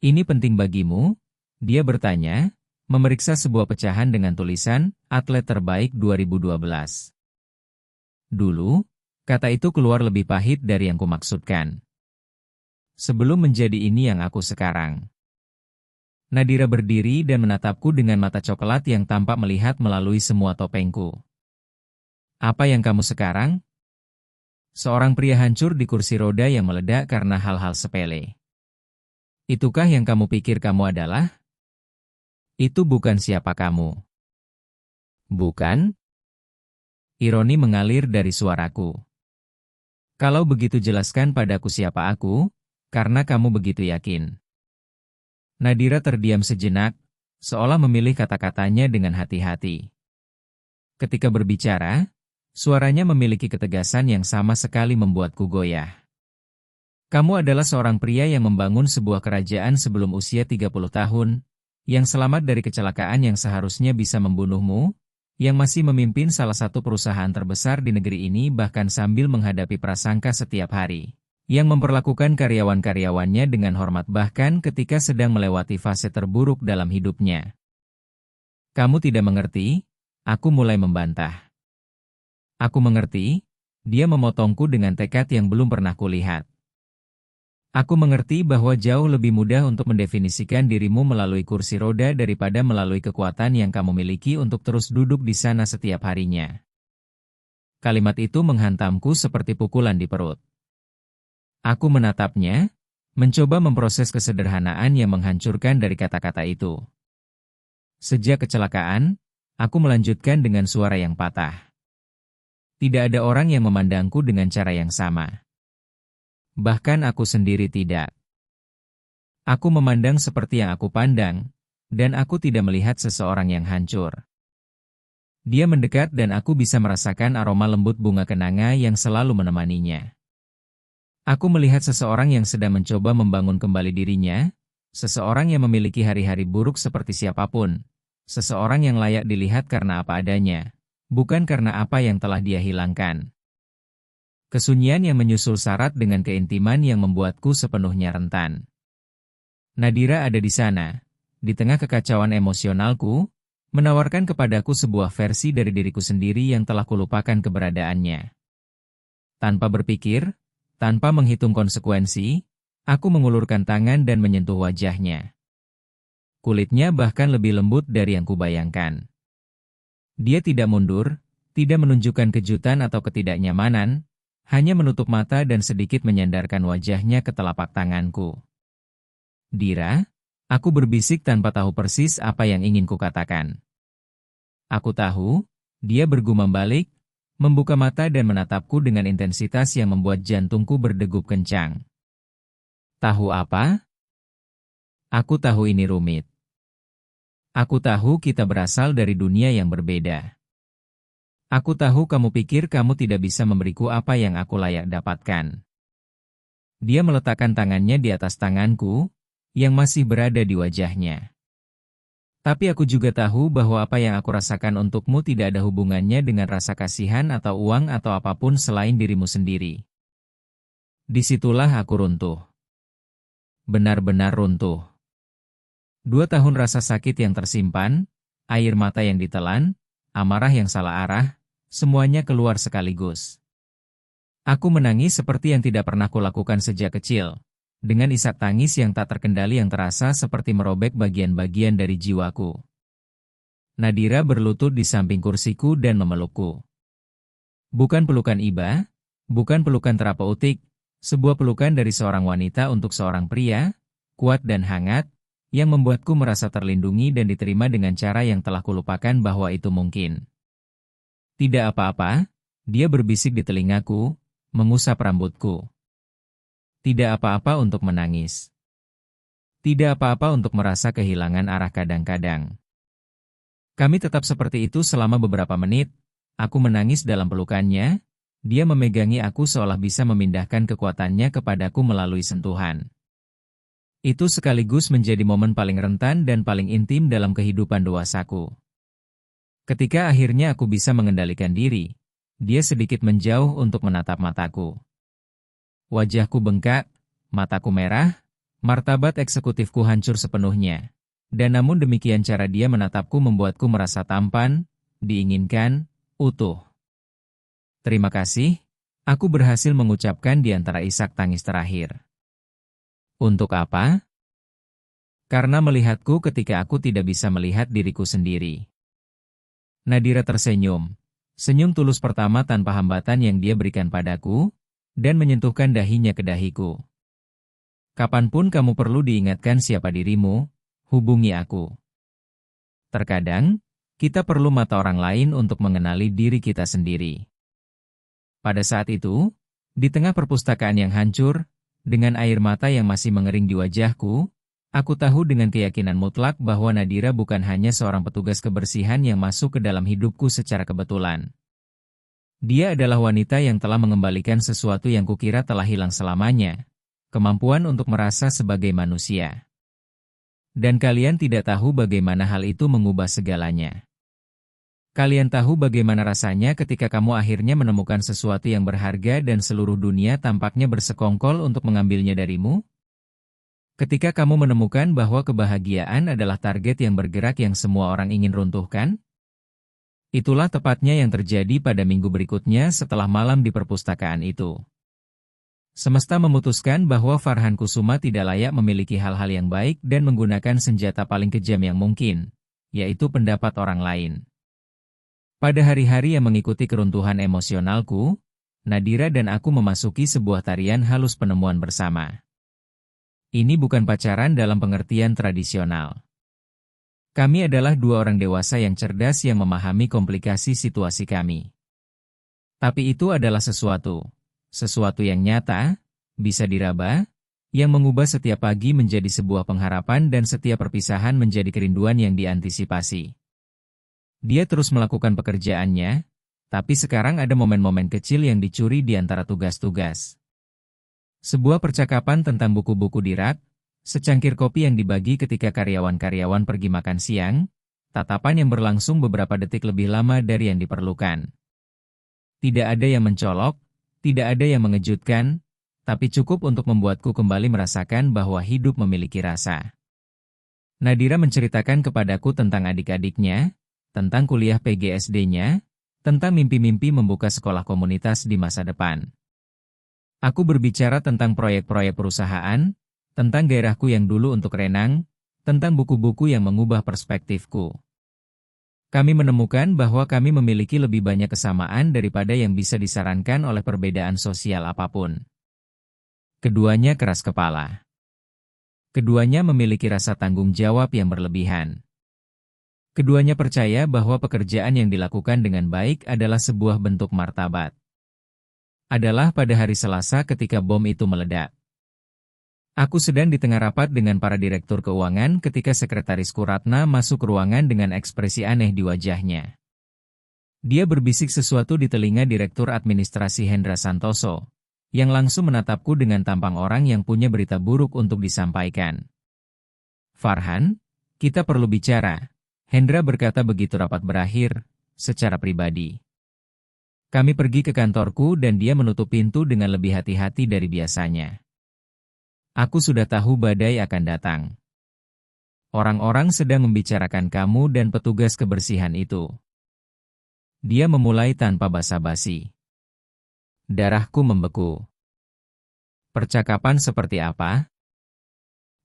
Ini penting bagimu? Dia bertanya, memeriksa sebuah pecahan dengan tulisan, Atlet Terbaik 2012. Dulu, kata itu keluar lebih pahit dari yang kumaksudkan. Sebelum menjadi ini yang aku sekarang. Nadira berdiri dan menatapku dengan mata coklat yang tampak melihat melalui semua topengku. Apa yang kamu sekarang? Seorang pria hancur di kursi roda yang meledak karena hal-hal sepele. Itukah yang kamu pikir kamu adalah? Itu bukan siapa kamu. Bukan? Ironi mengalir dari suaraku. Kalau begitu jelaskan padaku siapa aku, karena kamu begitu yakin. Nadira terdiam sejenak, seolah memilih kata-katanya dengan hati-hati. Ketika berbicara, suaranya memiliki ketegasan yang sama sekali membuatku goyah. Kamu adalah seorang pria yang membangun sebuah kerajaan sebelum usia 30 tahun, yang selamat dari kecelakaan yang seharusnya bisa membunuhmu, yang masih memimpin salah satu perusahaan terbesar di negeri ini bahkan sambil menghadapi prasangka setiap hari, yang memperlakukan karyawan-karyawannya dengan hormat bahkan ketika sedang melewati fase terburuk dalam hidupnya. Kamu tidak mengerti? Aku mulai membantah. Aku mengerti, dia memotongku dengan tekad yang belum pernah kulihat. Aku mengerti bahwa jauh lebih mudah untuk mendefinisikan dirimu melalui kursi roda daripada melalui kekuatan yang kamu miliki untuk terus duduk di sana setiap harinya. Kalimat itu menghantamku seperti pukulan di perut. Aku menatapnya, mencoba memproses kesederhanaan yang menghancurkan dari kata-kata itu. Sejak kecelakaan, aku melanjutkan dengan suara yang patah. Tidak ada orang yang memandangku dengan cara yang sama. Bahkan aku sendiri tidak. Aku memandang seperti yang aku pandang, dan aku tidak melihat seseorang yang hancur. Dia mendekat dan aku bisa merasakan aroma lembut bunga kenanga yang selalu menemaninya. Aku melihat seseorang yang sedang mencoba membangun kembali dirinya, seseorang yang memiliki hari-hari buruk seperti siapapun, seseorang yang layak dilihat karena apa adanya, bukan karena apa yang telah dia hilangkan. Kesunyian yang menyusul syarat dengan keintiman yang membuatku sepenuhnya rentan. Nadira ada di sana, di tengah kekacauan emosionalku, menawarkan kepadaku sebuah versi dari diriku sendiri yang telah kulupakan keberadaannya. Tanpa berpikir, tanpa menghitung konsekuensi, aku mengulurkan tangan dan menyentuh wajahnya. Kulitnya bahkan lebih lembut dari yang kubayangkan. Dia tidak mundur, tidak menunjukkan kejutan atau ketidaknyamanan, hanya menutup mata dan sedikit menyandarkan wajahnya ke telapak tanganku. Dira, aku berbisik tanpa tahu persis apa yang ingin kukatakan. Aku tahu, dia bergumam balik, membuka mata dan menatapku dengan intensitas yang membuat jantungku berdegup kencang. Tahu apa? Aku tahu ini rumit. Aku tahu kita berasal dari dunia yang berbeda. Aku tahu kamu pikir kamu tidak bisa memberiku apa yang aku layak dapatkan. Dia meletakkan tangannya di atas tanganku, yang masih berada di wajahnya. Tapi aku juga tahu bahwa apa yang aku rasakan untukmu tidak ada hubungannya dengan rasa kasihan atau uang atau apapun selain dirimu sendiri. Disitulah aku runtuh. Benar-benar runtuh. 2 tahun rasa sakit yang tersimpan, air mata yang ditelan, amarah yang salah arah, semuanya keluar sekaligus. Aku menangis seperti yang tidak pernah kulakukan sejak kecil, dengan isak tangis yang tak terkendali yang terasa seperti merobek bagian-bagian dari jiwaku. Nadira berlutut di samping kursiku dan memelukku. Bukan pelukan iba, bukan pelukan terapeutik, sebuah pelukan dari seorang wanita untuk seorang pria, kuat dan hangat, yang membuatku merasa terlindungi dan diterima dengan cara yang telah kulupakan bahwa itu mungkin. Tidak apa-apa, dia berbisik di telingaku, mengusap rambutku. Tidak apa-apa untuk menangis. Tidak apa-apa untuk merasa kehilangan arah kadang-kadang. Kami tetap seperti itu selama beberapa menit. Aku menangis dalam pelukannya, dia memegangi aku seolah bisa memindahkan kekuatannya kepadaku melalui sentuhan. Itu sekaligus menjadi momen paling rentan dan paling intim dalam kehidupan dewasaku. Ketika akhirnya aku bisa mengendalikan diri, dia sedikit menjauh untuk menatap mataku. Wajahku bengkak, mataku merah, martabat eksekutifku hancur sepenuhnya. Dan namun demikian cara dia menatapku membuatku merasa tampan, diinginkan, utuh. Terima kasih, aku berhasil mengucapkan di antara isak tangis terakhir. Untuk apa? Karena melihatku ketika aku tidak bisa melihat diriku sendiri. Nadira tersenyum. Senyum tulus pertama tanpa hambatan yang dia berikan padaku, dan menyentuhkan dahinya ke dahiku. Kapanpun kamu perlu diingatkan siapa dirimu, hubungi aku. Terkadang, kita perlu mata orang lain untuk mengenali diri kita sendiri. Pada saat itu, di tengah perpustakaan yang hancur, dengan air mata yang masih mengering di wajahku, aku tahu dengan keyakinan mutlak bahwa Nadira bukan hanya seorang petugas kebersihan yang masuk ke dalam hidupku secara kebetulan. Dia adalah wanita yang telah mengembalikan sesuatu yang kukira telah hilang selamanya, kemampuan untuk merasa sebagai manusia. Dan kalian tidak tahu bagaimana hal itu mengubah segalanya. Kalian tahu bagaimana rasanya ketika kamu akhirnya menemukan sesuatu yang berharga dan seluruh dunia tampaknya bersekongkol untuk mengambilnya darimu? Ketika kamu menemukan bahwa kebahagiaan adalah target yang bergerak yang semua orang ingin runtuhkan? Itulah tepatnya yang terjadi pada minggu berikutnya setelah malam di perpustakaan itu. Semesta memutuskan bahwa Farhan Kusuma tidak layak memiliki hal-hal yang baik dan menggunakan senjata paling kejam yang mungkin, yaitu pendapat orang lain. Pada hari-hari yang mengikuti keruntuhan emosionalku, Nadira dan aku memasuki sebuah tarian halus penemuan bersama. Ini bukan pacaran dalam pengertian tradisional. Kami adalah 2 orang dewasa yang cerdas yang memahami komplikasi situasi kami. Tapi itu adalah sesuatu yang nyata, bisa diraba, yang mengubah setiap pagi menjadi sebuah pengharapan dan setiap perpisahan menjadi kerinduan yang diantisipasi. Dia terus melakukan pekerjaannya, tapi sekarang ada momen-momen kecil yang dicuri di antara tugas-tugas. Sebuah percakapan tentang buku-buku di rak, secangkir kopi yang dibagi ketika karyawan-karyawan pergi makan siang, tatapan yang berlangsung beberapa detik lebih lama dari yang diperlukan. Tidak ada yang mencolok, tidak ada yang mengejutkan, tapi cukup untuk membuatku kembali merasakan bahwa hidup memiliki rasa. Nadira menceritakan kepadaku tentang adik-adiknya, tentang kuliah PGSD-nya, tentang mimpi-mimpi membuka sekolah komunitas di masa depan. Aku berbicara tentang proyek-proyek perusahaan, tentang gairahku yang dulu untuk renang, tentang buku-buku yang mengubah perspektifku. Kami menemukan bahwa kami memiliki lebih banyak kesamaan daripada yang bisa disarankan oleh perbedaan sosial apapun. Keduanya keras kepala. Keduanya memiliki rasa tanggung jawab yang berlebihan. Keduanya percaya bahwa pekerjaan yang dilakukan dengan baik adalah sebuah bentuk martabat. Adalah pada hari Selasa ketika bom itu meledak. Aku sedang di tengah rapat dengan para direktur keuangan ketika Sekretarisku Ratna masuk ruangan dengan ekspresi aneh di wajahnya. Dia berbisik sesuatu di telinga Direktur Administrasi Hendra Santoso, yang langsung menatapku dengan tampang orang yang punya berita buruk untuk disampaikan. Farhan, kita perlu bicara. Hendra berkata begitu rapat berakhir, secara pribadi. Kami pergi ke kantorku dan dia menutup pintu dengan lebih hati-hati dari biasanya. Aku sudah tahu badai akan datang. Orang-orang sedang membicarakan kamu dan petugas kebersihan itu. Dia memulai tanpa basa-basi. Darahku membeku. Percakapan seperti apa?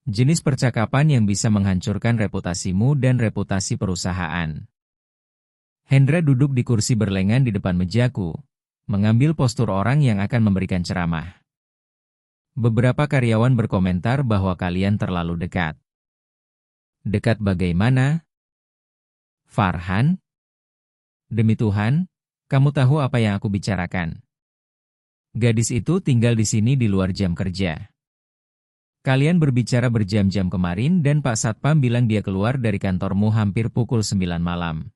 Jenis percakapan yang bisa menghancurkan reputasimu dan reputasi perusahaan. Hendra duduk di kursi berlengan di depan mejaku, mengambil postur orang yang akan memberikan ceramah. Beberapa karyawan berkomentar bahwa kalian terlalu dekat. Dekat bagaimana? Farhan? Demi Tuhan, kamu tahu apa yang aku bicarakan. Gadis itu tinggal di sini di luar jam kerja. Kalian berbicara berjam-jam kemarin dan Pak Satpam bilang dia keluar dari kantormu hampir pukul 9 malam.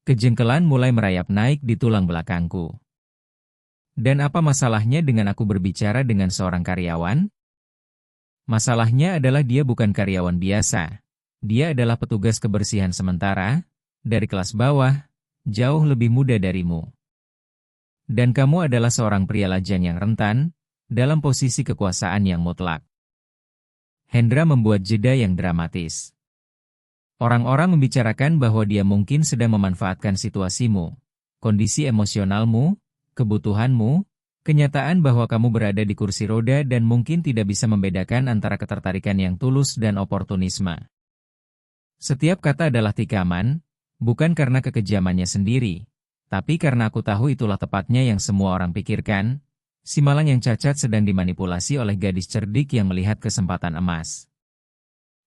Kejengkelan mulai merayap naik di tulang belakangku. Dan apa masalahnya dengan aku berbicara dengan seorang karyawan? Masalahnya adalah dia bukan karyawan biasa. Dia adalah petugas kebersihan sementara, dari kelas bawah, jauh lebih muda darimu. Dan kamu adalah seorang pria lajang yang rentan, dalam posisi kekuasaan yang mutlak. Hendra membuat jeda yang dramatis. Orang-orang membicarakan bahwa dia mungkin sedang memanfaatkan situasimu, kondisi emosionalmu, kebutuhanmu, kenyataan bahwa kamu berada di kursi roda dan mungkin tidak bisa membedakan antara ketertarikan yang tulus dan oportunisme. Setiap kata adalah tikaman, bukan karena kekejamannya sendiri, tapi karena aku tahu itulah tepatnya yang semua orang pikirkan. Si malang yang cacat sedang dimanipulasi oleh gadis cerdik yang melihat kesempatan emas.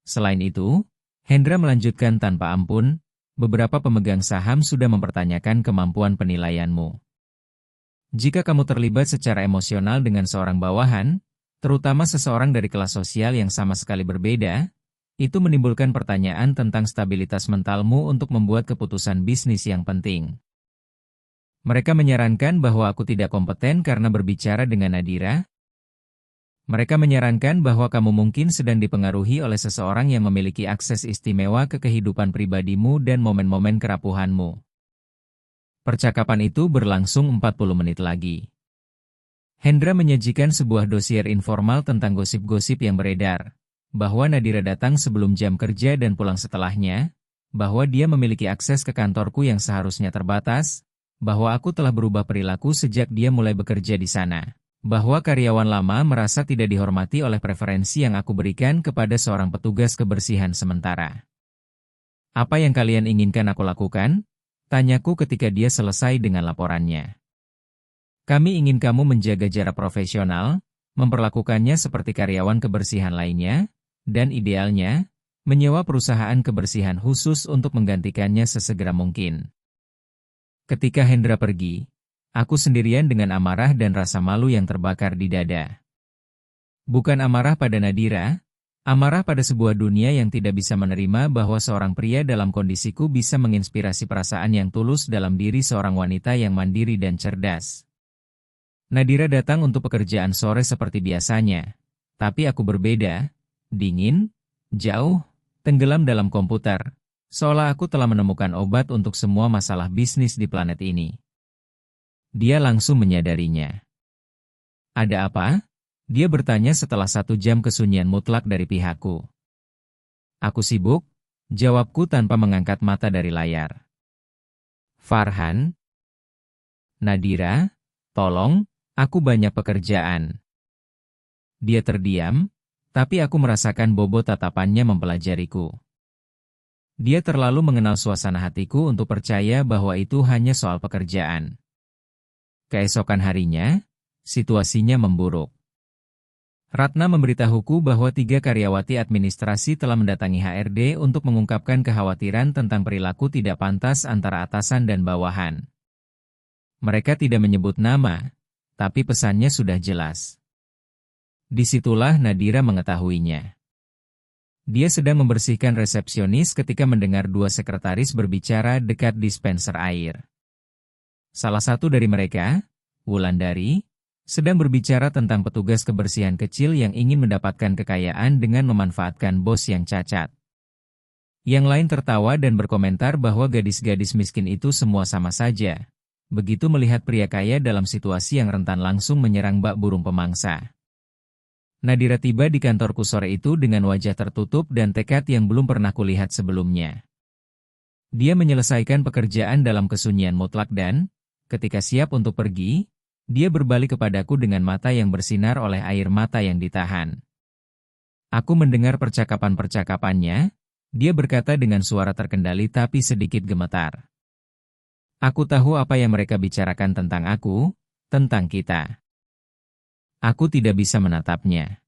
Selain itu, Hendra melanjutkan tanpa ampun, beberapa pemegang saham sudah mempertanyakan kemampuan penilaianmu. Jika kamu terlibat secara emosional dengan seorang bawahan, terutama seseorang dari kelas sosial yang sama sekali berbeda, itu menimbulkan pertanyaan tentang stabilitas mentalmu untuk membuat keputusan bisnis yang penting. Mereka menyarankan bahwa aku tidak kompeten karena berbicara dengan Nadira. Mereka menyarankan bahwa kamu mungkin sedang dipengaruhi oleh seseorang yang memiliki akses istimewa ke kehidupan pribadimu dan momen-momen kerapuhanmu. Percakapan itu berlangsung 40 menit lagi. Hendra menyajikan sebuah dosier informal tentang gosip-gosip yang beredar, bahwa Nadira datang sebelum jam kerja dan pulang setelahnya, bahwa dia memiliki akses ke kantorku yang seharusnya terbatas, bahwa aku telah berubah perilaku sejak dia mulai bekerja di sana, bahwa karyawan lama merasa tidak dihormati oleh preferensi yang aku berikan kepada seorang petugas kebersihan sementara. Apa yang kalian inginkan aku lakukan? Tanyaku ketika dia selesai dengan laporannya. Kami ingin kamu menjaga jarak profesional, memperlakukannya seperti karyawan kebersihan lainnya, dan idealnya, menyewa perusahaan kebersihan khusus untuk menggantikannya sesegera mungkin. Ketika Hendra pergi, aku sendirian dengan amarah dan rasa malu yang terbakar di dada. Bukan amarah pada Nadira, amarah pada sebuah dunia yang tidak bisa menerima bahwa seorang pria dalam kondisiku bisa menginspirasi perasaan yang tulus dalam diri seorang wanita yang mandiri dan cerdas. Nadira datang untuk pekerjaan sore seperti biasanya, tapi aku berbeda, dingin, jauh, tenggelam dalam komputer. Seolah aku telah menemukan obat untuk semua masalah bisnis di planet ini. Dia langsung menyadarinya. Ada apa? Dia bertanya setelah 1 jam kesunyian mutlak dari pihakku. Aku sibuk, jawabku tanpa mengangkat mata dari layar. Farhan? Nadira, tolong, aku banyak pekerjaan. Dia terdiam, tapi aku merasakan bobot tatapannya mempelajariku. Dia terlalu mengenal suasana hatiku untuk percaya bahwa itu hanya soal pekerjaan. Keesokan harinya, situasinya memburuk. Ratna memberitahuku bahwa 3 karyawati administrasi telah mendatangi HRD untuk mengungkapkan kekhawatiran tentang perilaku tidak pantas antara atasan dan bawahan. Mereka tidak menyebut nama, tapi pesannya sudah jelas. Disitulah Nadira mengetahuinya. Dia sedang membersihkan resepsionis ketika mendengar 2 sekretaris berbicara dekat dispenser air. Salah satu dari mereka, Wulandari, sedang berbicara tentang petugas kebersihan kecil yang ingin mendapatkan kekayaan dengan memanfaatkan bos yang cacat. Yang lain tertawa dan berkomentar bahwa gadis-gadis miskin itu semua sama saja. Begitu melihat pria kaya dalam situasi yang rentan langsung menyerang bak burung pemangsa. Nadira tiba di kantorku sore itu dengan wajah tertutup dan tekad yang belum pernah kulihat sebelumnya. Dia menyelesaikan pekerjaan dalam kesunyian mutlak dan, ketika siap untuk pergi, dia berbalik kepadaku dengan mata yang bersinar oleh air mata yang ditahan. Aku mendengar percakapan-percakapannya, dia berkata dengan suara terkendali tapi sedikit gemetar. Aku tahu apa yang mereka bicarakan tentang aku, tentang kita. Aku tidak bisa menatapnya.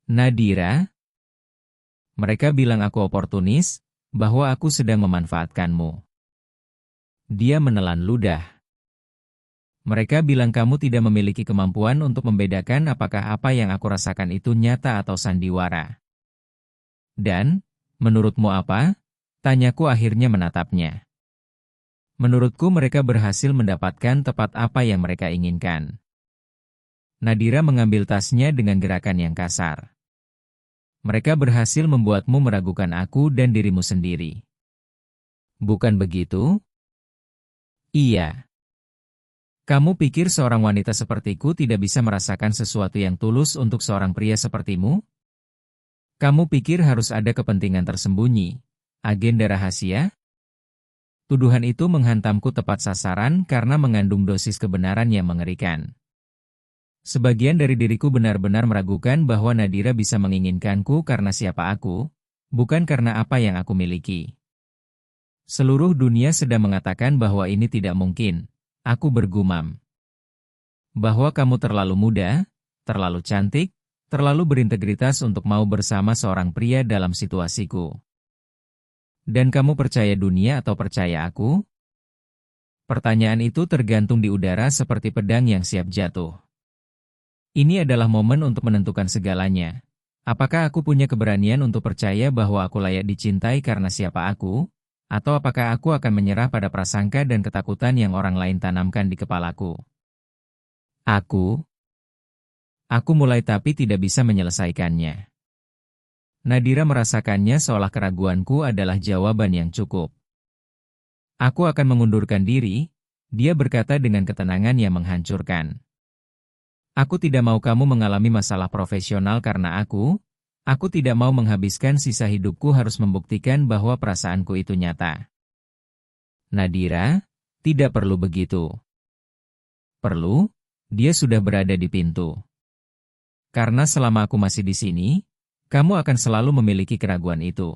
Nadira, mereka bilang aku oportunis, bahwa aku sedang memanfaatkanmu. Dia menelan ludah. Mereka bilang kamu tidak memiliki kemampuan untuk membedakan apakah apa yang aku rasakan itu nyata atau sandiwara. Dan, menurutmu apa? Tanyaku akhirnya menatapnya. Menurutku mereka berhasil mendapatkan tepat apa yang mereka inginkan. Nadira mengambil tasnya dengan gerakan yang kasar. Mereka berhasil membuatmu meragukan aku dan dirimu sendiri. Bukan begitu? Iya. Kamu pikir seorang wanita sepertiku tidak bisa merasakan sesuatu yang tulus untuk seorang pria sepertimu? Kamu pikir harus ada kepentingan tersembunyi, agenda rahasia? Tuduhan itu menghantamku tepat sasaran karena mengandung dosis kebenaran yang mengerikan. Sebagian dari diriku benar-benar meragukan bahwa Nadira bisa menginginkanku karena siapa aku, bukan karena apa yang aku miliki. Seluruh dunia sedang mengatakan bahwa ini tidak mungkin. Aku bergumam. Bahwa kamu terlalu muda, terlalu cantik, terlalu berintegritas untuk mau bersama seorang pria dalam situasiku. Dan kamu percaya dunia atau percaya aku? Pertanyaan itu tergantung di udara seperti pedang yang siap jatuh. Ini adalah momen untuk menentukan segalanya. Apakah aku punya keberanian untuk percaya bahwa aku layak dicintai karena siapa aku? Atau apakah aku akan menyerah pada prasangka dan ketakutan yang orang lain tanamkan di kepalaku? Aku mulai tapi tidak bisa menyelesaikannya. Nadira merasakannya seolah keraguanku adalah jawaban yang cukup. Aku akan mengundurkan diri, dia berkata dengan ketenangan yang menghancurkan. Aku tidak mau kamu mengalami masalah profesional karena aku tidak mau menghabiskan sisa hidupku harus membuktikan bahwa perasaanku itu nyata. Nadira, tidak perlu begitu. Perlu? Dia sudah berada di pintu. Karena selama aku masih di sini, kamu akan selalu memiliki keraguan itu.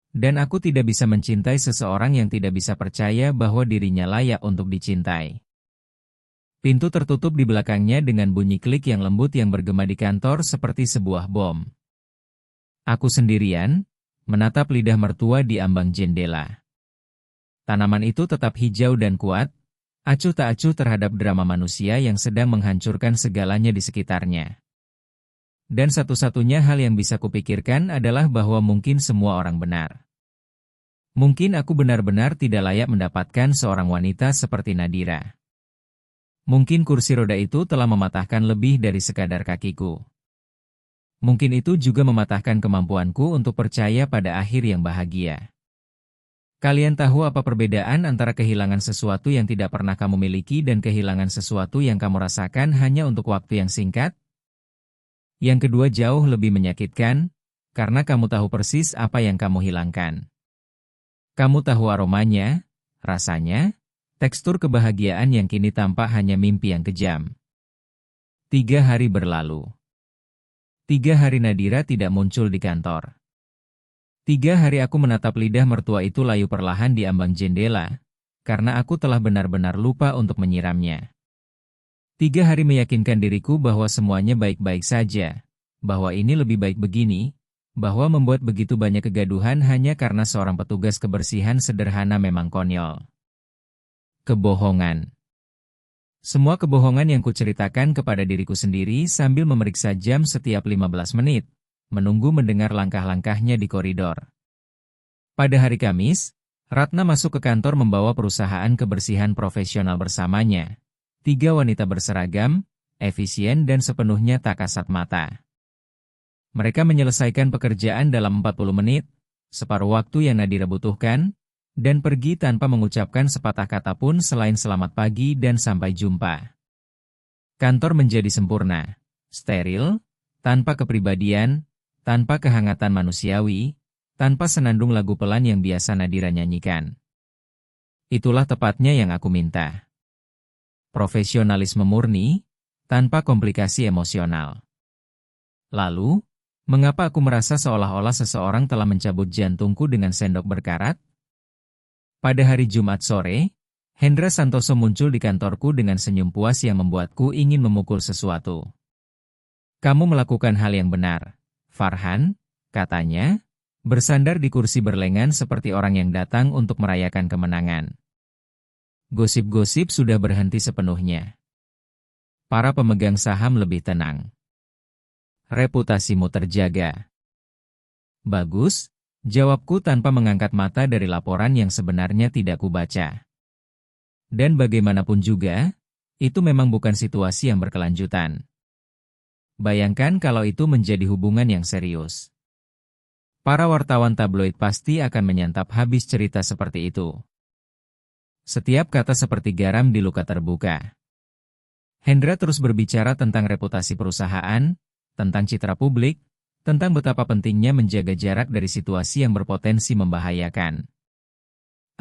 Dan aku tidak bisa mencintai seseorang yang tidak bisa percaya bahwa dirinya layak untuk dicintai. Pintu tertutup di belakangnya dengan bunyi klik yang lembut yang bergema di kantor seperti sebuah bom. Aku sendirian, menatap lidah mertua di ambang jendela. Tanaman itu tetap hijau dan kuat, acuh tak acuh terhadap drama manusia yang sedang menghancurkan segalanya di sekitarnya. Dan satu-satunya hal yang bisa kupikirkan adalah bahwa mungkin semua orang benar. Mungkin aku benar-benar tidak layak mendapatkan seorang wanita seperti Nadira. Mungkin kursi roda itu telah mematahkan lebih dari sekadar kakiku. Mungkin itu juga mematahkan kemampuanku untuk percaya pada akhir yang bahagia. Kalian tahu apa perbedaan antara kehilangan sesuatu yang tidak pernah kamu miliki dan kehilangan sesuatu yang kamu rasakan hanya untuk waktu yang singkat? Yang kedua jauh lebih menyakitkan, karena kamu tahu persis apa yang kamu hilangkan. Kamu tahu aromanya, rasanya, tekstur kebahagiaan yang kini tampak hanya mimpi yang kejam. 3 hari berlalu. 3 hari Nadira tidak muncul di kantor. 3 hari aku menatap lidah mertua itu layu perlahan di ambang jendela, karena aku telah benar-benar lupa untuk menyiramnya. 3 hari meyakinkan diriku bahwa semuanya baik-baik saja, bahwa ini lebih baik begini, bahwa membuat begitu banyak kegaduhan hanya karena seorang petugas kebersihan sederhana memang konyol. Kebohongan. Semua kebohongan yang kuceritakan kepada diriku sendiri sambil memeriksa jam setiap 15 menit, menunggu mendengar langkah-langkahnya di koridor. Pada hari Kamis, Ratna masuk ke kantor membawa perusahaan kebersihan profesional bersamanya. 3 wanita berseragam, efisien dan sepenuhnya tak kasat mata. Mereka menyelesaikan pekerjaan dalam 40 menit, separuh waktu yang Nadira butuhkan, dan pergi tanpa mengucapkan sepatah kata pun selain selamat pagi dan sampai jumpa. Kantor menjadi sempurna, steril, tanpa kepribadian, tanpa kehangatan manusiawi, tanpa senandung lagu pelan yang biasa Nadira nyanyikan. Itulah tepatnya yang aku minta. Profesionalisme murni, tanpa komplikasi emosional. Lalu, mengapa aku merasa seolah-olah seseorang telah mencabut jantungku dengan sendok berkarat? Pada hari Jumat sore, Hendra Santoso muncul di kantorku dengan senyum puas yang membuatku ingin memukul sesuatu. "Kamu melakukan hal yang benar, Farhan," katanya, bersandar di kursi berlengan seperti orang yang datang untuk merayakan kemenangan. Gosip-gosip sudah berhenti sepenuhnya. Para pemegang saham lebih tenang. Reputasimu terjaga. Bagus, jawabku tanpa mengangkat mata dari laporan yang sebenarnya tidak kubaca. Dan bagaimanapun juga, itu memang bukan situasi yang berkelanjutan. Bayangkan kalau itu menjadi hubungan yang serius. Para wartawan tabloid pasti akan menyantap habis cerita seperti itu. Setiap kata seperti garam di luka terbuka. Hendra terus berbicara tentang reputasi perusahaan, tentang citra publik, tentang betapa pentingnya menjaga jarak dari situasi yang berpotensi membahayakan.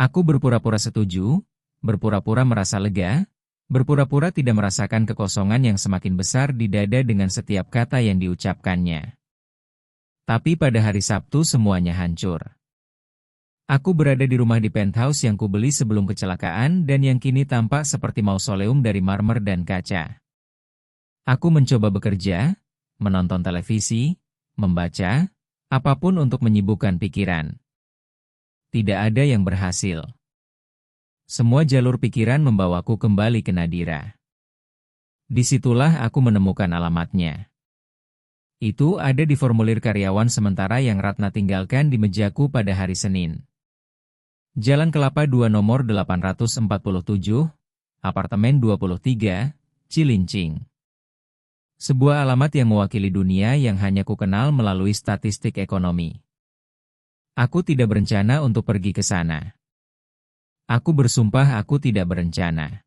Aku berpura-pura setuju, berpura-pura merasa lega, berpura-pura tidak merasakan kekosongan yang semakin besar di dada dengan setiap kata yang diucapkannya. Tapi pada hari Sabtu semuanya hancur. Aku berada di rumah di penthouse yang kubeli sebelum kecelakaan dan yang kini tampak seperti mausoleum dari marmer dan kaca. Aku mencoba bekerja, menonton televisi, membaca, apapun untuk menyibukkan pikiran. Tidak ada yang berhasil. Semua jalur pikiran membawaku kembali ke Nadira. Disitulah aku menemukan alamatnya. Itu ada di formulir karyawan sementara yang Ratna tinggalkan di mejaku pada hari Senin. Jalan Kelapa 2 nomor 847, apartemen 23, Cilincing. Sebuah alamat yang mewakili dunia yang hanya ku kenal melalui statistik ekonomi. Aku tidak berencana untuk pergi ke sana. Aku bersumpah aku tidak berencana.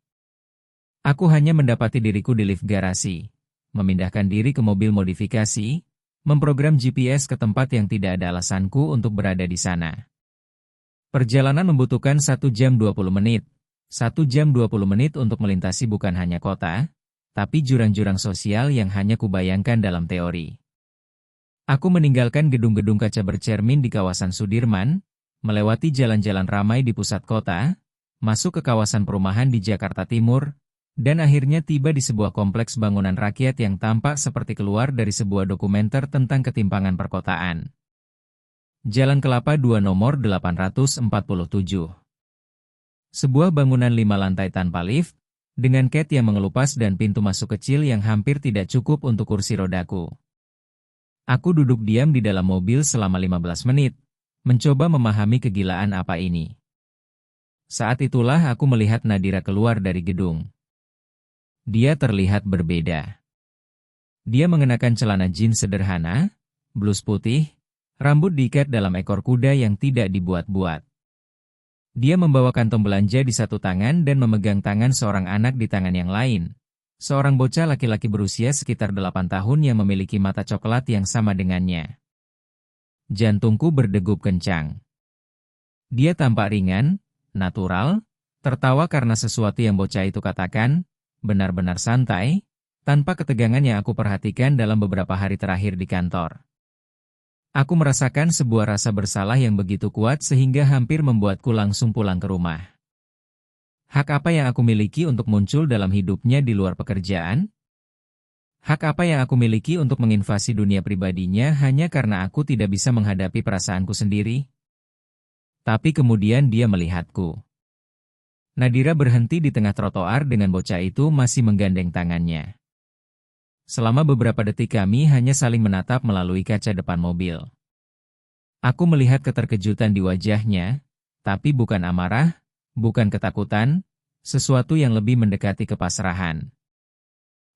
Aku hanya mendapati diriku di lift garasi, memindahkan diri ke mobil modifikasi, memprogram GPS ke tempat yang tidak ada alasanku untuk berada di sana. Perjalanan membutuhkan 1 jam 20 menit. 1 jam 20 menit untuk melintasi bukan hanya kota, tapi jurang-jurang sosial yang hanya kubayangkan dalam teori. Aku meninggalkan gedung-gedung kaca bercermin di kawasan Sudirman, melewati jalan-jalan ramai di pusat kota, masuk ke kawasan perumahan di Jakarta Timur, dan akhirnya tiba di sebuah kompleks bangunan rakyat yang tampak seperti keluar dari sebuah dokumenter tentang ketimpangan perkotaan. Jalan Kelapa 2 nomor 847. Sebuah bangunan 5 lantai tanpa lift, dengan gate yang mengelupas dan pintu masuk kecil yang hampir tidak cukup untuk kursi rodaku. Aku duduk diam di dalam mobil selama 15 menit, mencoba memahami kegilaan apa ini. Saat itulah aku melihat Nadira keluar dari gedung. Dia terlihat berbeda. Dia mengenakan celana jeans sederhana, blus putih, rambut diikat dalam ekor kuda yang tidak dibuat-buat. Dia membawa kantong belanja di satu tangan dan memegang tangan seorang anak di tangan yang lain. Seorang bocah laki-laki berusia sekitar 8 tahun yang memiliki mata coklat yang sama dengannya. Jantungku berdegup kencang. Dia tampak ringan, natural, tertawa karena sesuatu yang bocah itu katakan, benar-benar santai, tanpa ketegangan yang aku perhatikan dalam beberapa hari terakhir di kantor. Aku merasakan sebuah rasa bersalah yang begitu kuat sehingga hampir membuatku langsung pulang ke rumah. Hak apa yang aku miliki untuk muncul dalam hidupnya di luar pekerjaan? Hak apa yang aku miliki untuk menginvasi dunia pribadinya hanya karena aku tidak bisa menghadapi perasaanku sendiri? Tapi kemudian dia melihatku. Nadira berhenti di tengah trotoar dengan bocah itu masih menggandeng tangannya. Selama beberapa detik kami hanya saling menatap melalui kaca depan mobil. Aku melihat keterkejutan di wajahnya, tapi bukan amarah, bukan ketakutan, sesuatu yang lebih mendekati kepasrahan.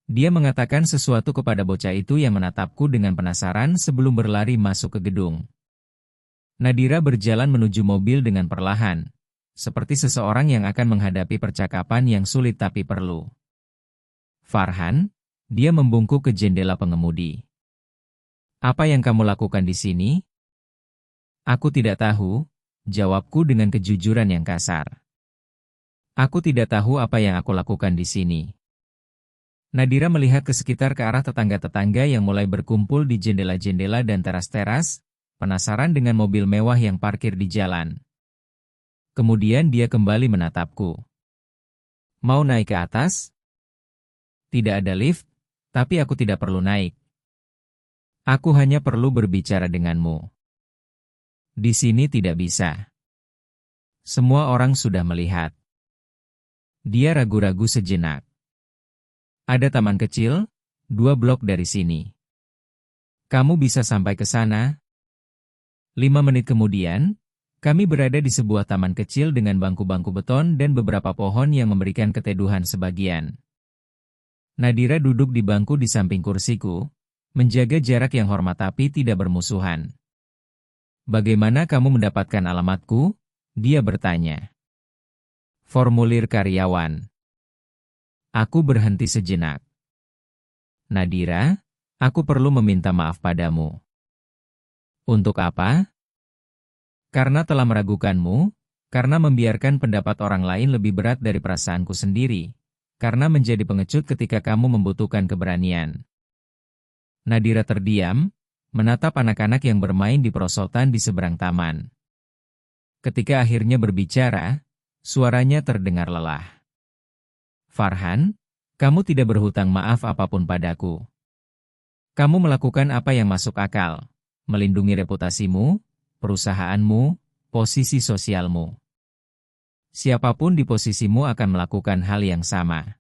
Dia mengatakan sesuatu kepada bocah itu yang menatapku dengan penasaran sebelum berlari masuk ke gedung. Nadira berjalan menuju mobil dengan perlahan, seperti seseorang yang akan menghadapi percakapan yang sulit tapi perlu. Farhan, dia membungkuk ke jendela pengemudi. Apa yang kamu lakukan di sini? Aku tidak tahu, jawabku dengan kejujuran yang kasar. Aku tidak tahu apa yang aku lakukan di sini. Nadira melihat ke sekitar ke arah tetangga-tetangga yang mulai berkumpul di jendela-jendela dan teras-teras, penasaran dengan mobil mewah yang parkir di jalan. Kemudian dia kembali menatapku. Mau naik ke atas? Tidak ada lift, tapi aku tidak perlu naik. Aku hanya perlu berbicara denganmu. Di sini tidak bisa. Semua orang sudah melihat. Dia ragu-ragu sejenak. Ada taman kecil, 2 blok dari sini. Kamu bisa sampai ke sana? 5 menit kemudian, kami berada di sebuah taman kecil dengan bangku-bangku beton dan beberapa pohon yang memberikan keteduhan sebagian. Nadira duduk di bangku di samping kursiku, menjaga jarak yang hormat tapi tidak bermusuhan. Bagaimana kamu mendapatkan alamatku? Dia bertanya. Formulir karyawan. Aku berhenti sejenak. Nadira, aku perlu meminta maaf padamu. Untuk apa? Karena telah meragukanmu, karena membiarkan pendapat orang lain lebih berat dari perasaanku sendiri, karena menjadi pengecut ketika kamu membutuhkan keberanian. Nadira terdiam, menatap anak-anak yang bermain di perosotan di seberang taman. Ketika akhirnya berbicara, suaranya terdengar lelah. Farhan, kamu tidak berhutang maaf apapun padaku. Kamu melakukan apa yang masuk akal, melindungi reputasimu, perusahaanmu, posisi sosialmu. Siapapun di posisimu akan melakukan hal yang sama.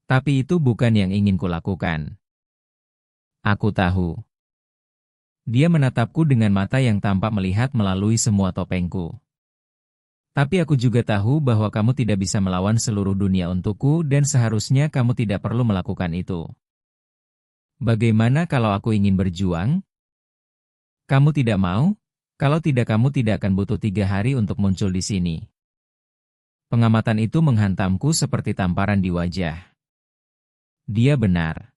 Tapi itu bukan yang ingin kulakukan. Aku tahu. Dia menatapku dengan mata yang tampak melihat melalui semua topengku. Tapi aku juga tahu bahwa kamu tidak bisa melawan seluruh dunia untukku dan seharusnya kamu tidak perlu melakukan itu. Bagaimana kalau aku ingin berjuang? Kamu tidak mau? Kalau tidak kamu tidak akan butuh 3 hari untuk muncul di sini. Pengamatan itu menghantamku seperti tamparan di wajah. Dia benar.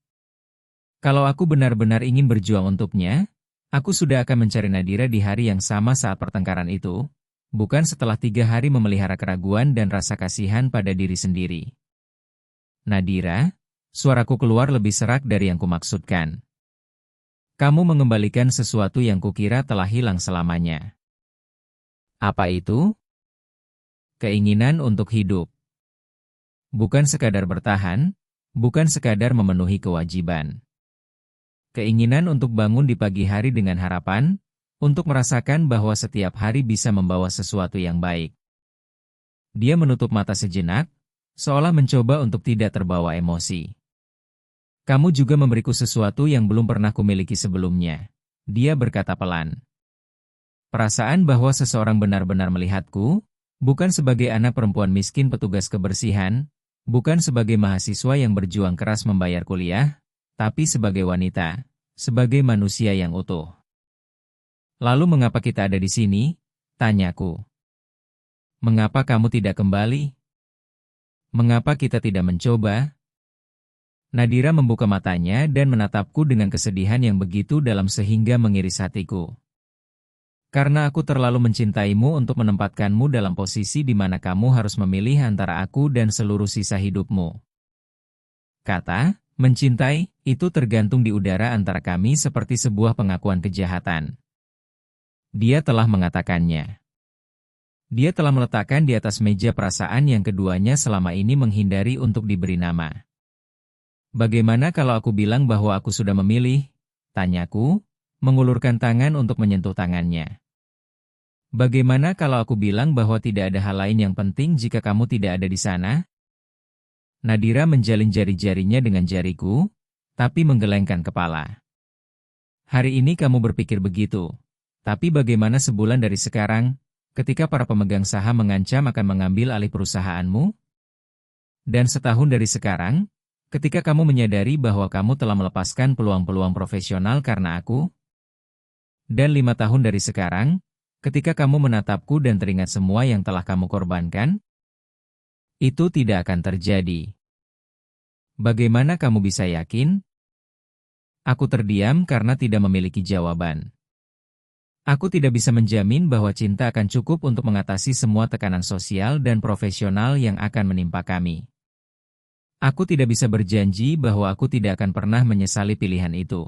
Kalau aku benar-benar ingin berjuang untuknya, aku sudah akan mencari Nadira di hari yang sama saat pertengkaran itu, bukan setelah 3 hari memelihara keraguan dan rasa kasihan pada diri sendiri. Nadira, suaraku keluar lebih serak dari yang kumaksudkan. Kamu mengembalikan sesuatu yang kukira telah hilang selamanya. Apa itu? Keinginan untuk hidup. Bukan sekadar bertahan, bukan sekadar memenuhi kewajiban. Keinginan untuk bangun di pagi hari dengan harapan, untuk merasakan bahwa setiap hari bisa membawa sesuatu yang baik. Dia menutup mata sejenak, seolah mencoba untuk tidak terbawa emosi. Kamu juga memberiku sesuatu yang belum pernah kumiliki sebelumnya. Dia berkata pelan. Perasaan bahwa seseorang benar-benar melihatku, bukan sebagai anak perempuan miskin petugas kebersihan, bukan sebagai mahasiswa yang berjuang keras membayar kuliah, tapi sebagai wanita, sebagai manusia yang utuh. Lalu mengapa kita ada di sini? Tanyaku. Mengapa kamu tidak kembali? Mengapa kita tidak mencoba? Nadira membuka matanya dan menatapku dengan kesedihan yang begitu dalam sehingga mengiris hatiku. Karena aku terlalu mencintaimu untuk menempatkanmu dalam posisi di mana kamu harus memilih antara aku dan seluruh sisa hidupmu. Kata, mencintai, itu tergantung di udara antara kami seperti sebuah pengakuan kejahatan. Dia telah mengatakannya. Dia telah meletakkan di atas meja perasaan yang keduanya selama ini menghindari untuk diberi nama. Bagaimana kalau aku bilang bahwa aku sudah memilih? Tanyaku, mengulurkan tangan untuk menyentuh tangannya. Bagaimana kalau aku bilang bahwa tidak ada hal lain yang penting jika kamu tidak ada di sana? Nadira menjalin jari-jarinya dengan jariku, tapi menggelengkan kepala. Hari ini kamu berpikir begitu. Tapi bagaimana sebulan dari sekarang, ketika para pemegang saham mengancam akan mengambil alih perusahaanmu? Dan setahun dari sekarang, ketika kamu menyadari bahwa kamu telah melepaskan peluang-peluang profesional karena aku? Dan 5 tahun dari sekarang, ketika kamu menatapku dan teringat semua yang telah kamu korbankan? Itu tidak akan terjadi. Bagaimana kamu bisa yakin? Aku terdiam karena tidak memiliki jawaban. Aku tidak bisa menjamin bahwa cinta akan cukup untuk mengatasi semua tekanan sosial dan profesional yang akan menimpa kami. Aku tidak bisa berjanji bahwa aku tidak akan pernah menyesali pilihan itu.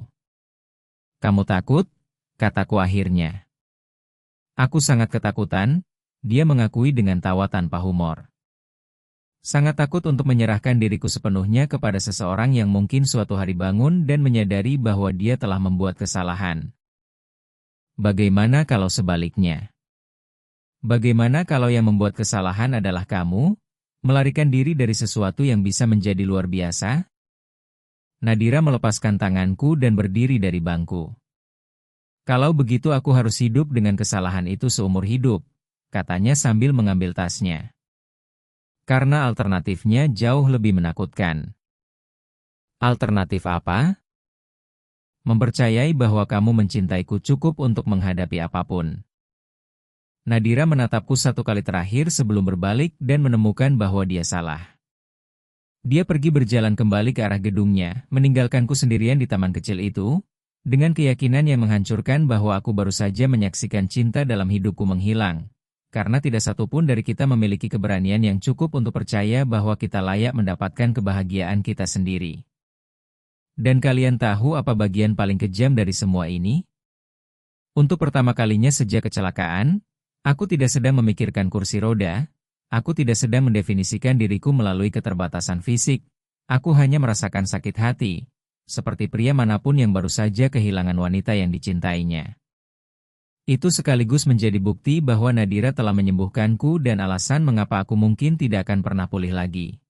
Kamu takut? Kataku akhirnya. Aku sangat ketakutan, dia mengakui dengan tawa tanpa humor. Sangat takut untuk menyerahkan diriku sepenuhnya kepada seseorang yang mungkin suatu hari bangun dan menyadari bahwa dia telah membuat kesalahan. Bagaimana kalau sebaliknya? Bagaimana kalau yang membuat kesalahan adalah kamu, melarikan diri dari sesuatu yang bisa menjadi luar biasa? Nadira melepaskan tanganku dan berdiri dari bangku. Kalau begitu aku harus hidup dengan kesalahan itu seumur hidup, katanya sambil mengambil tasnya. Karena alternatifnya jauh lebih menakutkan. Alternatif apa? Mempercayai bahwa kamu mencintaiku cukup untuk menghadapi apapun. Nadira menatapku satu kali terakhir sebelum berbalik dan menemukan bahwa dia salah. Dia pergi berjalan kembali ke arah gedungnya, meninggalkanku sendirian di taman kecil itu, dengan keyakinan yang menghancurkan bahwa aku baru saja menyaksikan cinta dalam hidupku menghilang, karena tidak satupun dari kita memiliki keberanian yang cukup untuk percaya bahwa kita layak mendapatkan kebahagiaan kita sendiri. Dan kalian tahu apa bagian paling kejam dari semua ini? Untuk pertama kalinya sejak kecelakaan, aku tidak sedang memikirkan kursi roda, aku tidak sedang mendefinisikan diriku melalui keterbatasan fisik, aku hanya merasakan sakit hati, seperti pria manapun yang baru saja kehilangan wanita yang dicintainya. Itu sekaligus menjadi bukti bahwa Nadira telah menyembuhkanku dan alasan mengapa aku mungkin tidak akan pernah pulih lagi.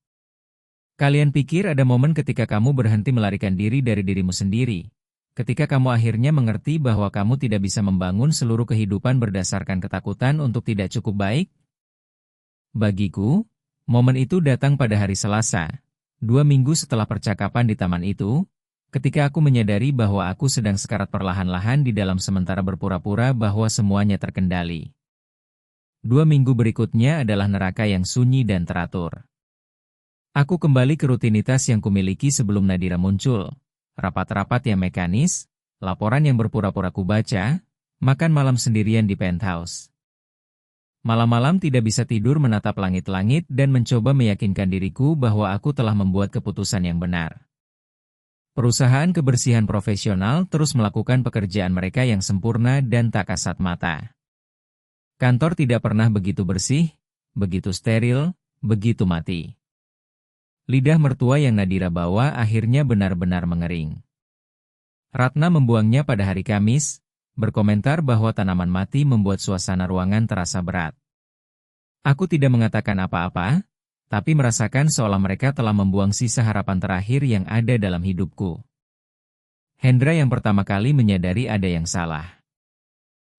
Kalian pikir ada momen ketika kamu berhenti melarikan diri dari dirimu sendiri, ketika kamu akhirnya mengerti bahwa kamu tidak bisa membangun seluruh kehidupan berdasarkan ketakutan untuk tidak cukup baik? Bagiku, momen itu datang pada hari Selasa, 2 minggu setelah percakapan di taman itu, ketika aku menyadari bahwa aku sedang sekarat perlahan-lahan di dalam sementara berpura-pura bahwa semuanya terkendali. 2 minggu berikutnya adalah neraka yang sunyi dan teratur. Aku kembali ke rutinitas yang kumiliki sebelum Nadira muncul, rapat-rapat yang mekanis, laporan yang berpura-pura kubaca, makan malam sendirian di penthouse. Malam-malam tidak bisa tidur menatap langit-langit dan mencoba meyakinkan diriku bahwa aku telah membuat keputusan yang benar. Perusahaan kebersihan profesional terus melakukan pekerjaan mereka yang sempurna dan tak kasat mata. Kantor tidak pernah begitu bersih, begitu steril, begitu mati. Lidah mertua yang Nadira bawa akhirnya benar-benar mengering. Ratna membuangnya pada hari Kamis, berkomentar bahwa tanaman mati membuat suasana ruangan terasa berat. Aku tidak mengatakan apa-apa, tapi merasakan seolah mereka telah membuang sisa harapan terakhir yang ada dalam hidupku. Hendra yang pertama kali menyadari ada yang salah.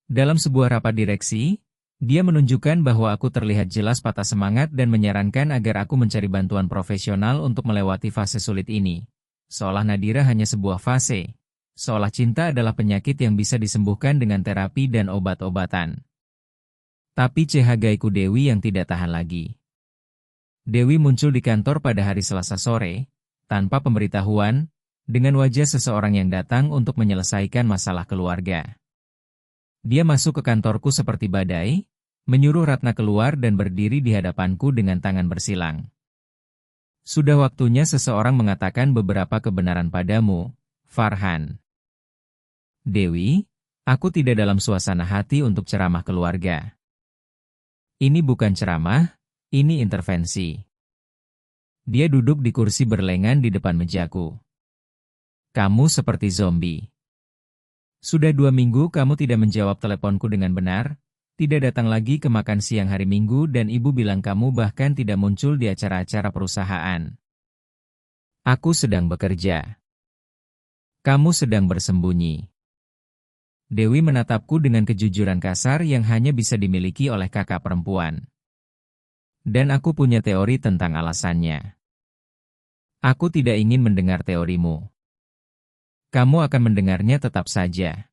Dalam sebuah rapat direksi, dia menunjukkan bahwa aku terlihat jelas patah semangat dan menyarankan agar aku mencari bantuan profesional untuk melewati fase sulit ini. Seolah Nadira hanya sebuah fase, seolah cinta adalah penyakit yang bisa disembuhkan dengan terapi dan obat-obatan. Tapi cehagaiku Dewi yang tidak tahan lagi. Dewi muncul di kantor pada hari Selasa sore, tanpa pemberitahuan, dengan wajah seseorang yang datang untuk menyelesaikan masalah keluarga. Dia masuk ke kantorku seperti badai, menyuruh Ratna keluar dan berdiri di hadapanku dengan tangan bersilang. Sudah waktunya seseorang mengatakan beberapa kebenaran padamu, Farhan. Dewi, aku tidak dalam suasana hati untuk ceramah keluarga. Ini bukan ceramah, ini intervensi. Dia duduk di kursi berlengan di depan mejaku. Kamu seperti zombie. Sudah 2 minggu kamu tidak menjawab teleponku dengan benar, tidak datang lagi ke makan siang hari Minggu dan ibu bilang kamu bahkan tidak muncul di acara-acara perusahaan. Aku sedang bekerja. Kamu sedang bersembunyi. Dewi menatapku dengan kejujuran kasar yang hanya bisa dimiliki oleh kakak perempuan. Dan aku punya teori tentang alasannya. Aku tidak ingin mendengar teorimu. Kamu akan mendengarnya tetap saja.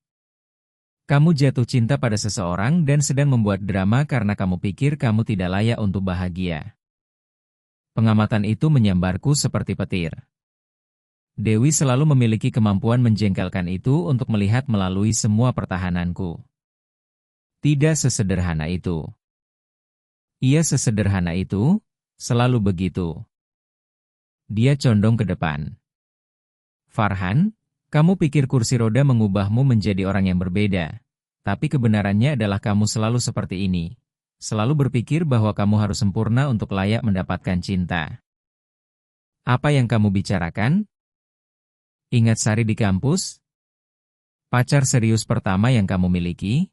Kamu jatuh cinta pada seseorang dan sedang membuat drama karena kamu pikir kamu tidak layak untuk bahagia. Pengamatan itu menyambarku seperti petir. Dewi selalu memiliki kemampuan menjengkelkan itu untuk melihat melalui semua pertahananku. Tidak sesederhana itu. Ia sesederhana itu, selalu begitu. Dia condong ke depan. Farhan, kamu pikir kursi roda mengubahmu menjadi orang yang berbeda. Tapi kebenarannya adalah kamu selalu seperti ini. Selalu berpikir bahwa kamu harus sempurna untuk layak mendapatkan cinta. Apa yang kamu bicarakan? Ingat Sari di kampus? Pacar serius pertama yang kamu miliki?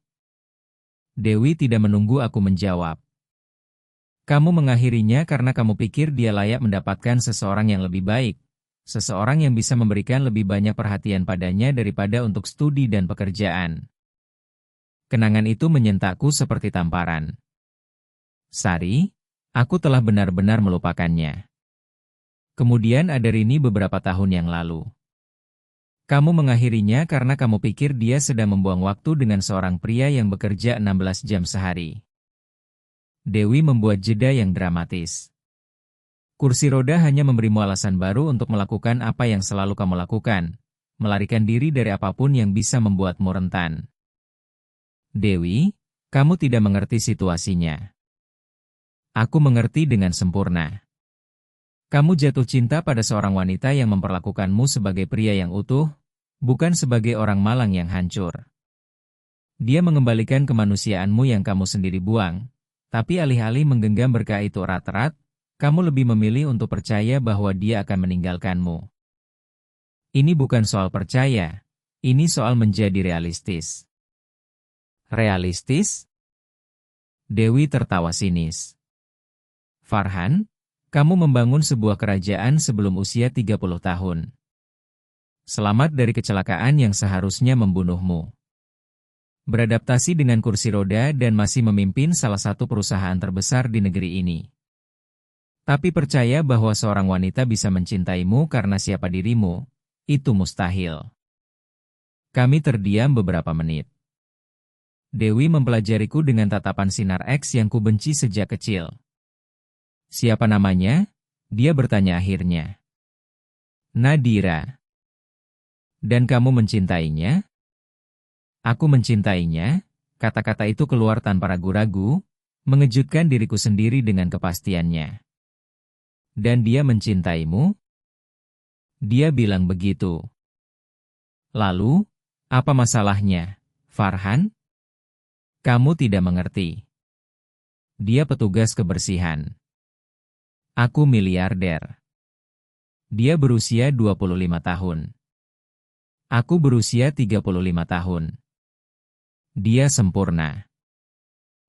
Dewi tidak menunggu aku menjawab. Kamu mengakhirinya karena kamu pikir dia layak mendapatkan seseorang yang lebih baik. Seseorang yang bisa memberikan lebih banyak perhatian padanya daripada untuk studi dan pekerjaan. Kenangan itu menyentakku seperti tamparan. Sari, aku telah benar-benar melupakannya. Kemudian ada Rini beberapa tahun yang lalu. Kamu mengakhirinya karena kamu pikir dia sedang membuang waktu dengan seorang pria yang bekerja 16 jam sehari. Dewi membuat jeda yang dramatis. Kursi roda hanya memberimu alasan baru untuk melakukan apa yang selalu kamu lakukan, melarikan diri dari apapun yang bisa membuatmu rentan. Dewi, kamu tidak mengerti situasinya. Aku mengerti dengan sempurna. Kamu jatuh cinta pada seorang wanita yang memperlakukanmu sebagai pria yang utuh, bukan sebagai orang malang yang hancur. Dia mengembalikan kemanusiaanmu yang kamu sendiri buang, tapi alih-alih menggenggam berkah itu erat-erat, kamu lebih memilih untuk percaya bahwa dia akan meninggalkanmu. Ini bukan soal percaya, ini soal menjadi realistis. Realistis? Dewi tertawa sinis. Farhan, kamu membangun sebuah kerajaan sebelum usia 30 tahun. Selamat dari kecelakaan yang seharusnya membunuhmu. Beradaptasi dengan kursi roda dan masih memimpin salah satu perusahaan terbesar di negeri ini. Tapi percaya bahwa seorang wanita bisa mencintaimu karena siapa dirimu, itu mustahil. Kami terdiam beberapa menit. Dewi mempelajariku dengan tatapan sinar X yang kubenci sejak kecil. Siapa namanya? Dia bertanya akhirnya. Nadira. Dan kamu mencintainya? Aku mencintainya, kata-kata itu keluar tanpa ragu-ragu, mengejutkan diriku sendiri dengan kepastiannya. Dan dia mencintaimu? Dia bilang begitu. Lalu, apa masalahnya, Farhan? Kamu tidak mengerti. Dia petugas kebersihan. Aku miliarder. Dia berusia 25 tahun. Aku berusia 35 tahun. Dia sempurna.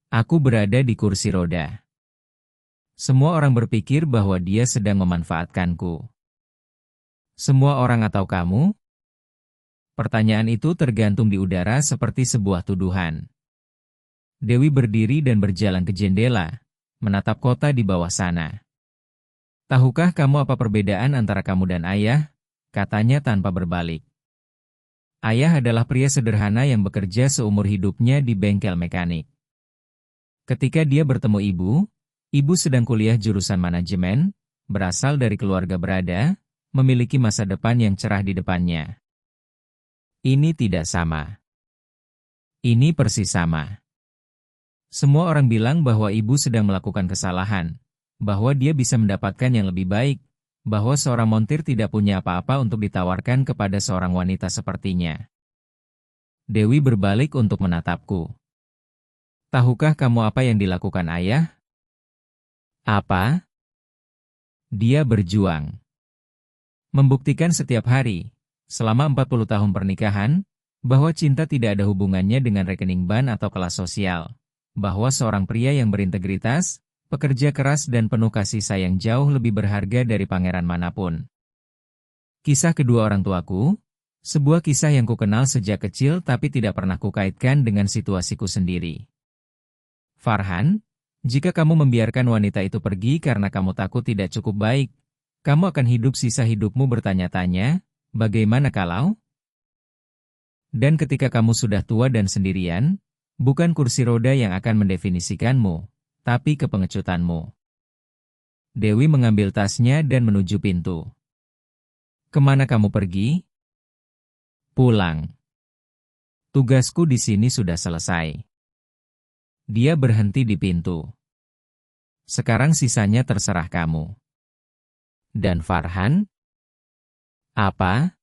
Aku berada di kursi roda. Semua orang berpikir bahwa dia sedang memanfaatkanku. Semua orang atau kamu? Pertanyaan itu tergantung di udara seperti sebuah tuduhan. Dewi berdiri dan berjalan ke jendela, menatap kota di bawah sana. Tahukah kamu apa perbedaan antara kamu dan ayah? Katanya tanpa berbalik. Ayah adalah pria sederhana yang bekerja seumur hidupnya di bengkel mekanik. Ketika dia bertemu ibu sedang kuliah jurusan manajemen, berasal dari keluarga berada, memiliki masa depan yang cerah di depannya. Ini tidak sama. Ini persis sama. Semua orang bilang bahwa ibu sedang melakukan kesalahan, bahwa dia bisa mendapatkan yang lebih baik, bahwa seorang montir tidak punya apa-apa untuk ditawarkan kepada seorang wanita sepertinya. Dewi berbalik untuk menatapku. Tahukah kamu apa yang dilakukan ayah? Apa? Dia berjuang. Membuktikan setiap hari, selama 40 tahun pernikahan, bahwa cinta tidak ada hubungannya dengan rekening ban atau kelas sosial. Bahwa seorang pria yang berintegritas, pekerja keras dan penuh kasih sayang jauh lebih berharga dari pangeran manapun. Kisah kedua orang tuaku, sebuah kisah yang kukenal sejak kecil tapi tidak pernah kukaitkan dengan situasiku sendiri. Farhan, jika kamu membiarkan wanita itu pergi karena kamu takut tidak cukup baik, kamu akan hidup sisa hidupmu bertanya-tanya, bagaimana kalau? Dan ketika kamu sudah tua dan sendirian, bukan kursi roda yang akan mendefinisikanmu, tapi kepengecutanmu. Dewi mengambil tasnya dan menuju pintu. Kemana kamu pergi? Pulang. Tugasku di sini sudah selesai. Dia berhenti di pintu. Sekarang sisanya terserah kamu. Dan Farhan? Apa?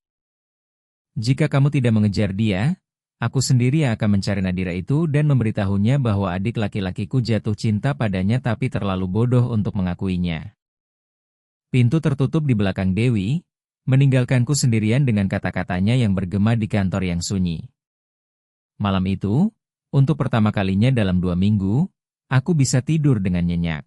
Jika kamu tidak mengejar dia, aku sendiri yang akan mencari Nadira itu dan memberitahunya bahwa adik laki-lakiku jatuh cinta padanya tapi terlalu bodoh untuk mengakuinya. Pintu tertutup di belakang Dewi, meninggalkanku sendirian dengan kata-katanya yang bergema di kantor yang sunyi. Malam itu, untuk pertama kalinya dalam 2 minggu, aku bisa tidur dengan nyenyak.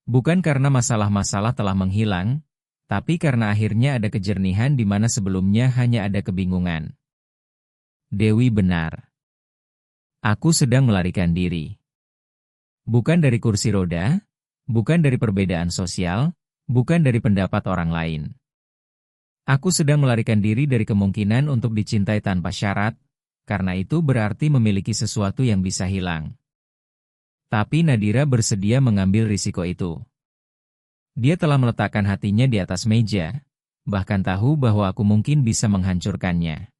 Bukan karena masalah-masalah telah menghilang, tapi karena akhirnya ada kejernihan di mana sebelumnya hanya ada kebingungan. Dewi benar. Aku sedang melarikan diri. Bukan dari kursi roda, bukan dari perbedaan sosial, bukan dari pendapat orang lain. Aku sedang melarikan diri dari kemungkinan untuk dicintai tanpa syarat, karena itu berarti memiliki sesuatu yang bisa hilang. Tapi Nadira bersedia mengambil risiko itu. Dia telah meletakkan hatinya di atas meja, bahkan tahu bahwa aku mungkin bisa menghancurkannya.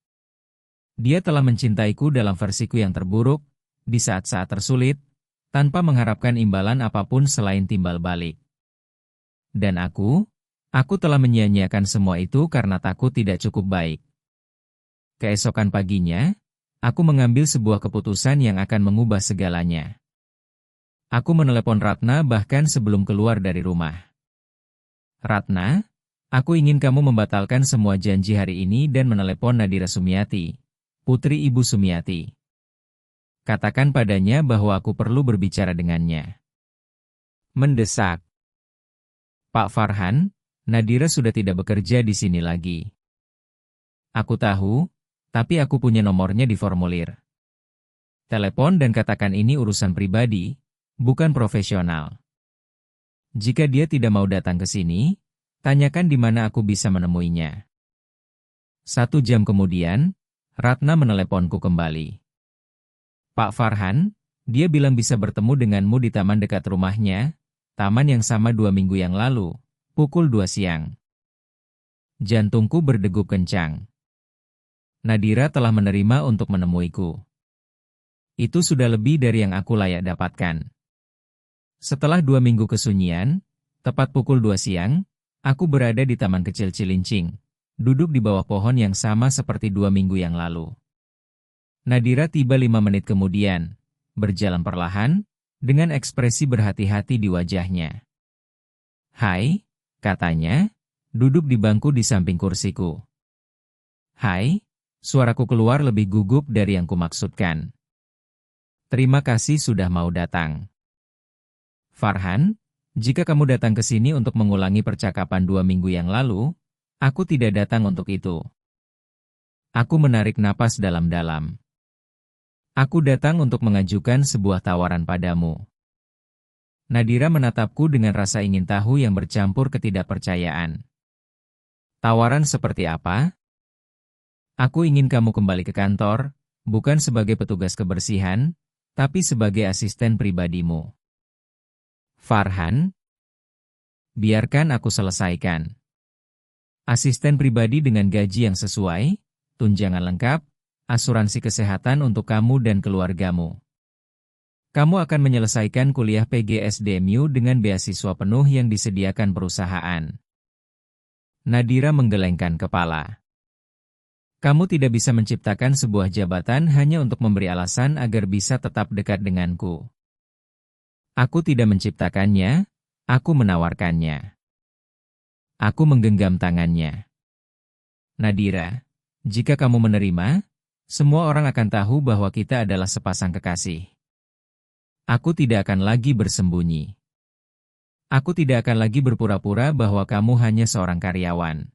Dia telah mencintaiku dalam versiku yang terburuk, di saat-saat tersulit, tanpa mengharapkan imbalan apapun selain timbal balik. Dan aku telah menyia-nyiakan semua itu karena takut tidak cukup baik. Keesokan paginya, aku mengambil sebuah keputusan yang akan mengubah segalanya. Aku menelepon Ratna bahkan sebelum keluar dari rumah. Ratna, aku ingin kamu membatalkan semua janji hari ini dan menelepon Nadira Sumiati, putri Ibu Sumiati. Katakan padanya bahwa aku perlu berbicara dengannya. Mendesak. Pak Farhan, Nadira sudah tidak bekerja di sini lagi. Aku tahu, tapi aku punya nomornya di formulir. Telepon dan katakan ini urusan pribadi, bukan profesional. Jika dia tidak mau datang ke sini, tanyakan di mana aku bisa menemuinya. 1 jam kemudian, Ratna meneleponku kembali. Pak Farhan, dia bilang bisa bertemu denganmu di taman dekat rumahnya, taman yang sama 2 minggu yang lalu, pukul 2 siang. Jantungku berdegup kencang. Nadira telah menerima untuk menemuiku. Itu sudah lebih dari yang aku layak dapatkan. Setelah 2 minggu kesunyian, tepat pukul 2 siang, aku berada di taman kecil Cilincing, duduk di bawah pohon yang sama seperti 2 minggu yang lalu. Nadira tiba 5 menit kemudian, berjalan perlahan, dengan ekspresi berhati-hati di wajahnya. Hai, katanya, duduk di bangku di samping kursiku. Hai, suaraku keluar lebih gugup dari yang kumaksudkan. Terima kasih sudah mau datang. Farhan, jika kamu datang ke sini untuk mengulangi percakapan 2 minggu yang lalu, aku tidak datang untuk itu. Aku menarik napas dalam-dalam. Aku datang untuk mengajukan sebuah tawaran padamu. Nadira menatapku dengan rasa ingin tahu yang bercampur ketidakpercayaan. Tawaran seperti apa? Aku ingin kamu kembali ke kantor, bukan sebagai petugas kebersihan, tapi sebagai asisten pribadimu. Farhan, biarkan aku selesaikan. Asisten pribadi dengan gaji yang sesuai, tunjangan lengkap, asuransi kesehatan untuk kamu dan keluargamu. Kamu akan menyelesaikan kuliah PGSDMU dengan beasiswa penuh yang disediakan perusahaan. Nadira menggelengkan kepala. Kamu tidak bisa menciptakan sebuah jabatan hanya untuk memberi alasan agar bisa tetap dekat denganku. Aku tidak menciptakannya, aku menawarkannya. Aku menggenggam tangannya. Nadira, jika kamu menerima, semua orang akan tahu bahwa kita adalah sepasang kekasih. Aku tidak akan lagi bersembunyi. Aku tidak akan lagi berpura-pura bahwa kamu hanya seorang karyawan.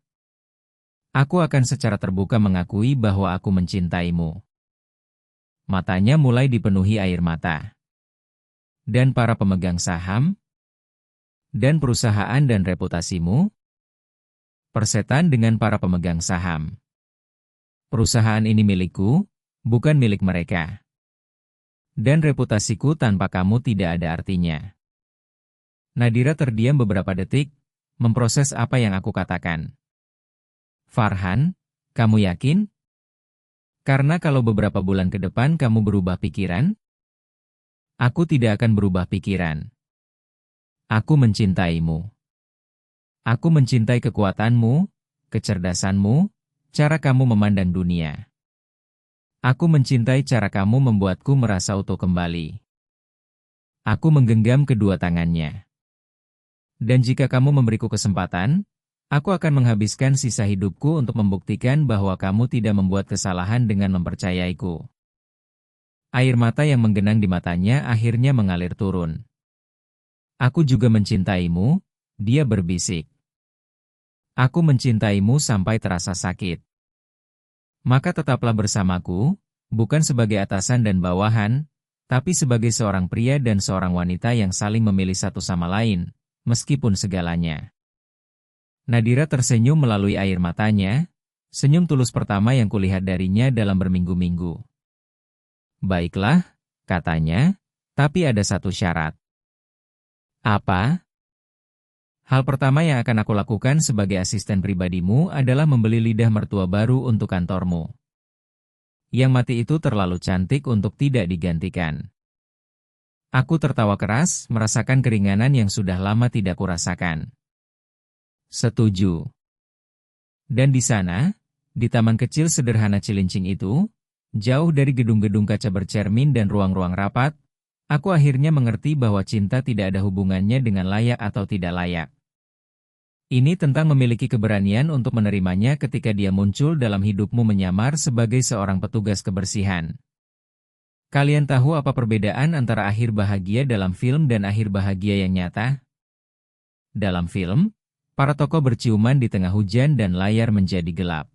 Aku akan secara terbuka mengakui bahwa aku mencintaimu. Matanya mulai dipenuhi air mata. Dan para pemegang saham? Dan perusahaan dan reputasimu? Persetan dengan para pemegang saham. Perusahaan ini milikku, bukan milik mereka. Dan reputasiku tanpa kamu tidak ada artinya. Nadira terdiam beberapa detik, memproses apa yang aku katakan. Farhan, kamu yakin? Karena kalau beberapa bulan ke depan kamu berubah pikiran, aku tidak akan berubah pikiran. Aku mencintaimu. Aku mencintai kekuatanmu, kecerdasanmu, cara kamu memandang dunia. Aku mencintai cara kamu membuatku merasa utuh kembali. Aku menggenggam kedua tangannya. Dan jika kamu memberiku kesempatan, aku akan menghabiskan sisa hidupku untuk membuktikan bahwa kamu tidak membuat kesalahan dengan mempercayaiku. Air mata yang menggenang di matanya akhirnya mengalir turun. Aku juga mencintaimu, dia berbisik. Aku mencintaimu sampai terasa sakit. Maka tetaplah bersamaku, bukan sebagai atasan dan bawahan, tapi sebagai seorang pria dan seorang wanita yang saling memilih satu sama lain, meskipun segalanya. Nadira tersenyum melalui air matanya, senyum tulus pertama yang kulihat darinya dalam berminggu-minggu. Baiklah, katanya, tapi ada satu syarat. Apa? Hal pertama yang akan aku lakukan sebagai asisten pribadimu adalah membeli lidah mertua baru untuk kantormu. Yang mati itu terlalu cantik untuk tidak digantikan. Aku tertawa keras, merasakan keringanan yang sudah lama tidak kurasakan. Setuju. Dan di sana, di taman kecil sederhana Cilincing itu, jauh dari gedung-gedung kaca bercermin dan ruang-ruang rapat, aku akhirnya mengerti bahwa cinta tidak ada hubungannya dengan layak atau tidak layak. Ini tentang memiliki keberanian untuk menerimanya ketika dia muncul dalam hidupmu menyamar sebagai seorang petugas kebersihan. Kalian tahu apa perbedaan antara akhir bahagia dalam film dan akhir bahagia yang nyata? Dalam film, para tokoh berciuman di tengah hujan dan layar menjadi gelap.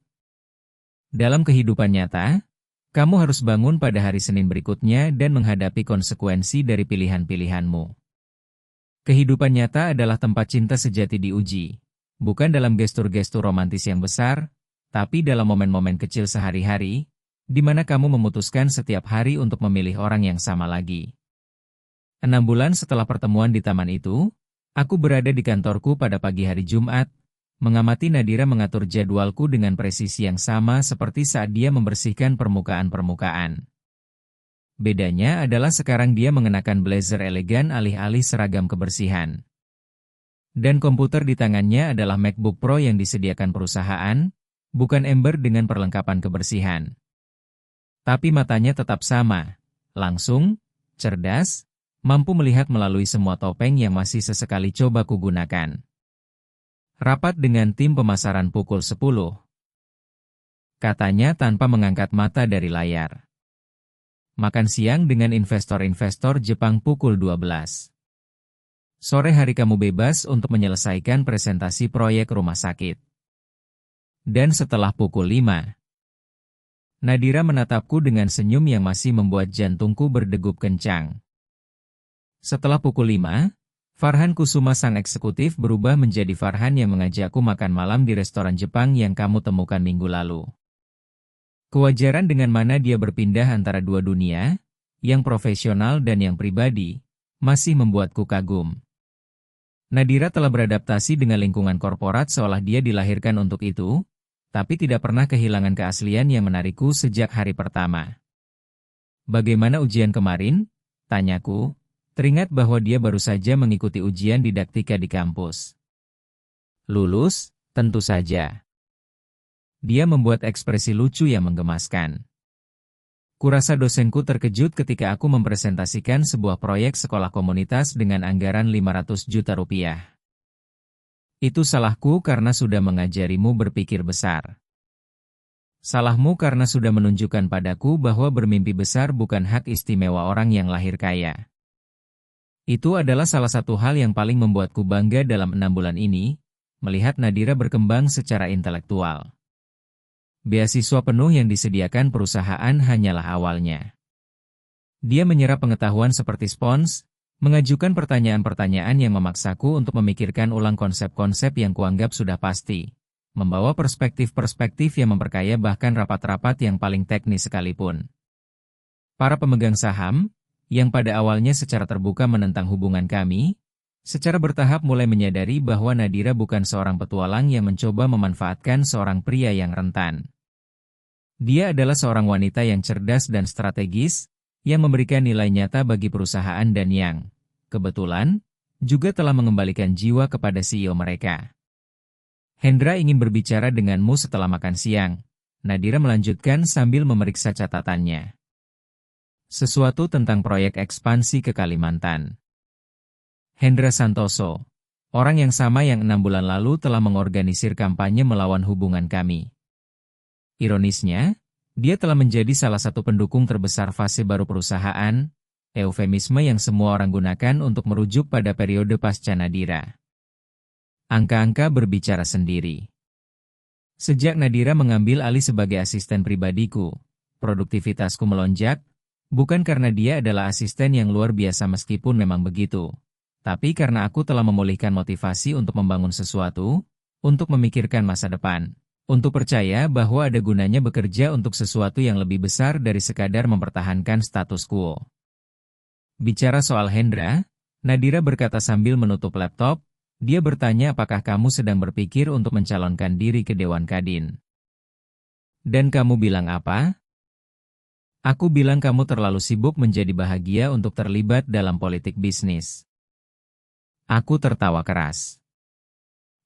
Dalam kehidupan nyata, kamu harus bangun pada hari Senin berikutnya dan menghadapi konsekuensi dari pilihan-pilihanmu. Kehidupan nyata adalah tempat cinta sejati diuji, bukan dalam gestur-gestur romantis yang besar, tapi dalam momen-momen kecil sehari-hari, di mana kamu memutuskan setiap hari untuk memilih orang yang sama lagi. 6 bulan setelah pertemuan di taman itu, aku berada di kantorku pada pagi hari Jumat, mengamati Nadira mengatur jadwalku dengan presisi yang sama seperti saat dia membersihkan permukaan-permukaan. Bedanya adalah sekarang dia mengenakan blazer elegan alih-alih seragam kebersihan. Dan komputer di tangannya adalah MacBook Pro yang disediakan perusahaan, bukan ember dengan perlengkapan kebersihan. Tapi matanya tetap sama, langsung, cerdas, mampu melihat melalui semua topeng yang masih sesekali coba kugunakan. Rapat dengan tim pemasaran pukul 10. Katanya tanpa mengangkat mata dari layar. Makan siang dengan investor-investor Jepang pukul 12. Sore hari kamu bebas untuk menyelesaikan presentasi proyek rumah sakit. Dan setelah pukul 5, Nadira menatapku dengan senyum yang masih membuat jantungku berdegup kencang. Setelah pukul 5, Farhan Kusuma sang eksekutif berubah menjadi Farhan yang mengajakku makan malam di restoran Jepang yang kamu temukan minggu lalu. Kewajaran dengan mana dia berpindah antara dua dunia, yang profesional dan yang pribadi, masih membuatku kagum. Nadira telah beradaptasi dengan lingkungan korporat seolah dia dilahirkan untuk itu, tapi tidak pernah kehilangan keaslian yang menarikku sejak hari pertama. Bagaimana ujian kemarin? Tanyaku, teringat bahwa dia baru saja mengikuti ujian didaktika di kampus. Lulus, tentu saja. Dia membuat ekspresi lucu yang menggemaskan. Kurasa dosenku terkejut ketika aku mempresentasikan sebuah proyek sekolah komunitas dengan anggaran 500 juta rupiah. Itu salahku karena sudah mengajarimu berpikir besar. Salahmu karena sudah menunjukkan padaku bahwa bermimpi besar bukan hak istimewa orang yang lahir kaya. Itu adalah salah satu hal yang paling membuatku bangga dalam 6 bulan ini, melihat Nadira berkembang secara intelektual. Beasiswa penuh yang disediakan perusahaan hanyalah awalnya. Dia menyerap pengetahuan seperti spons, mengajukan pertanyaan-pertanyaan yang memaksaku untuk memikirkan ulang konsep-konsep yang kuanggap sudah pasti, membawa perspektif-perspektif yang memperkaya bahkan rapat-rapat yang paling teknis sekalipun. Para pemegang saham, yang pada awalnya secara terbuka menentang hubungan kami, secara bertahap mulai menyadari bahwa Nadira bukan seorang petualang yang mencoba memanfaatkan seorang pria yang rentan. Dia adalah seorang wanita yang cerdas dan strategis, yang memberikan nilai nyata bagi perusahaan dan yang, kebetulan, juga telah mengembalikan jiwa kepada CEO mereka. Hendra ingin berbicara denganmu setelah makan siang, Nadira melanjutkan sambil memeriksa catatannya. Sesuatu tentang proyek ekspansi ke Kalimantan. Hendra Santoso, orang yang sama yang 6 bulan lalu telah mengorganisir kampanye melawan hubungan kami. Ironisnya, dia telah menjadi salah satu pendukung terbesar fase baru perusahaan, eufemisme yang semua orang gunakan untuk merujuk pada periode pasca Nadira. Angka-angka berbicara sendiri. Sejak Nadira mengambil alih sebagai asisten pribadiku, produktivitasku melonjak, bukan karena dia adalah asisten yang luar biasa meskipun memang begitu, tapi karena aku telah memulihkan motivasi untuk membangun sesuatu, untuk memikirkan masa depan. Untuk percaya bahwa ada gunanya bekerja untuk sesuatu yang lebih besar dari sekadar mempertahankan status quo. Bicara soal Hendra, Nadira berkata sambil menutup laptop, dia bertanya apakah kamu sedang berpikir untuk mencalonkan diri ke Dewan Kadin. Dan kamu bilang apa? Aku bilang kamu terlalu sibuk menjadi bahagia untuk terlibat dalam politik bisnis. Aku tertawa keras.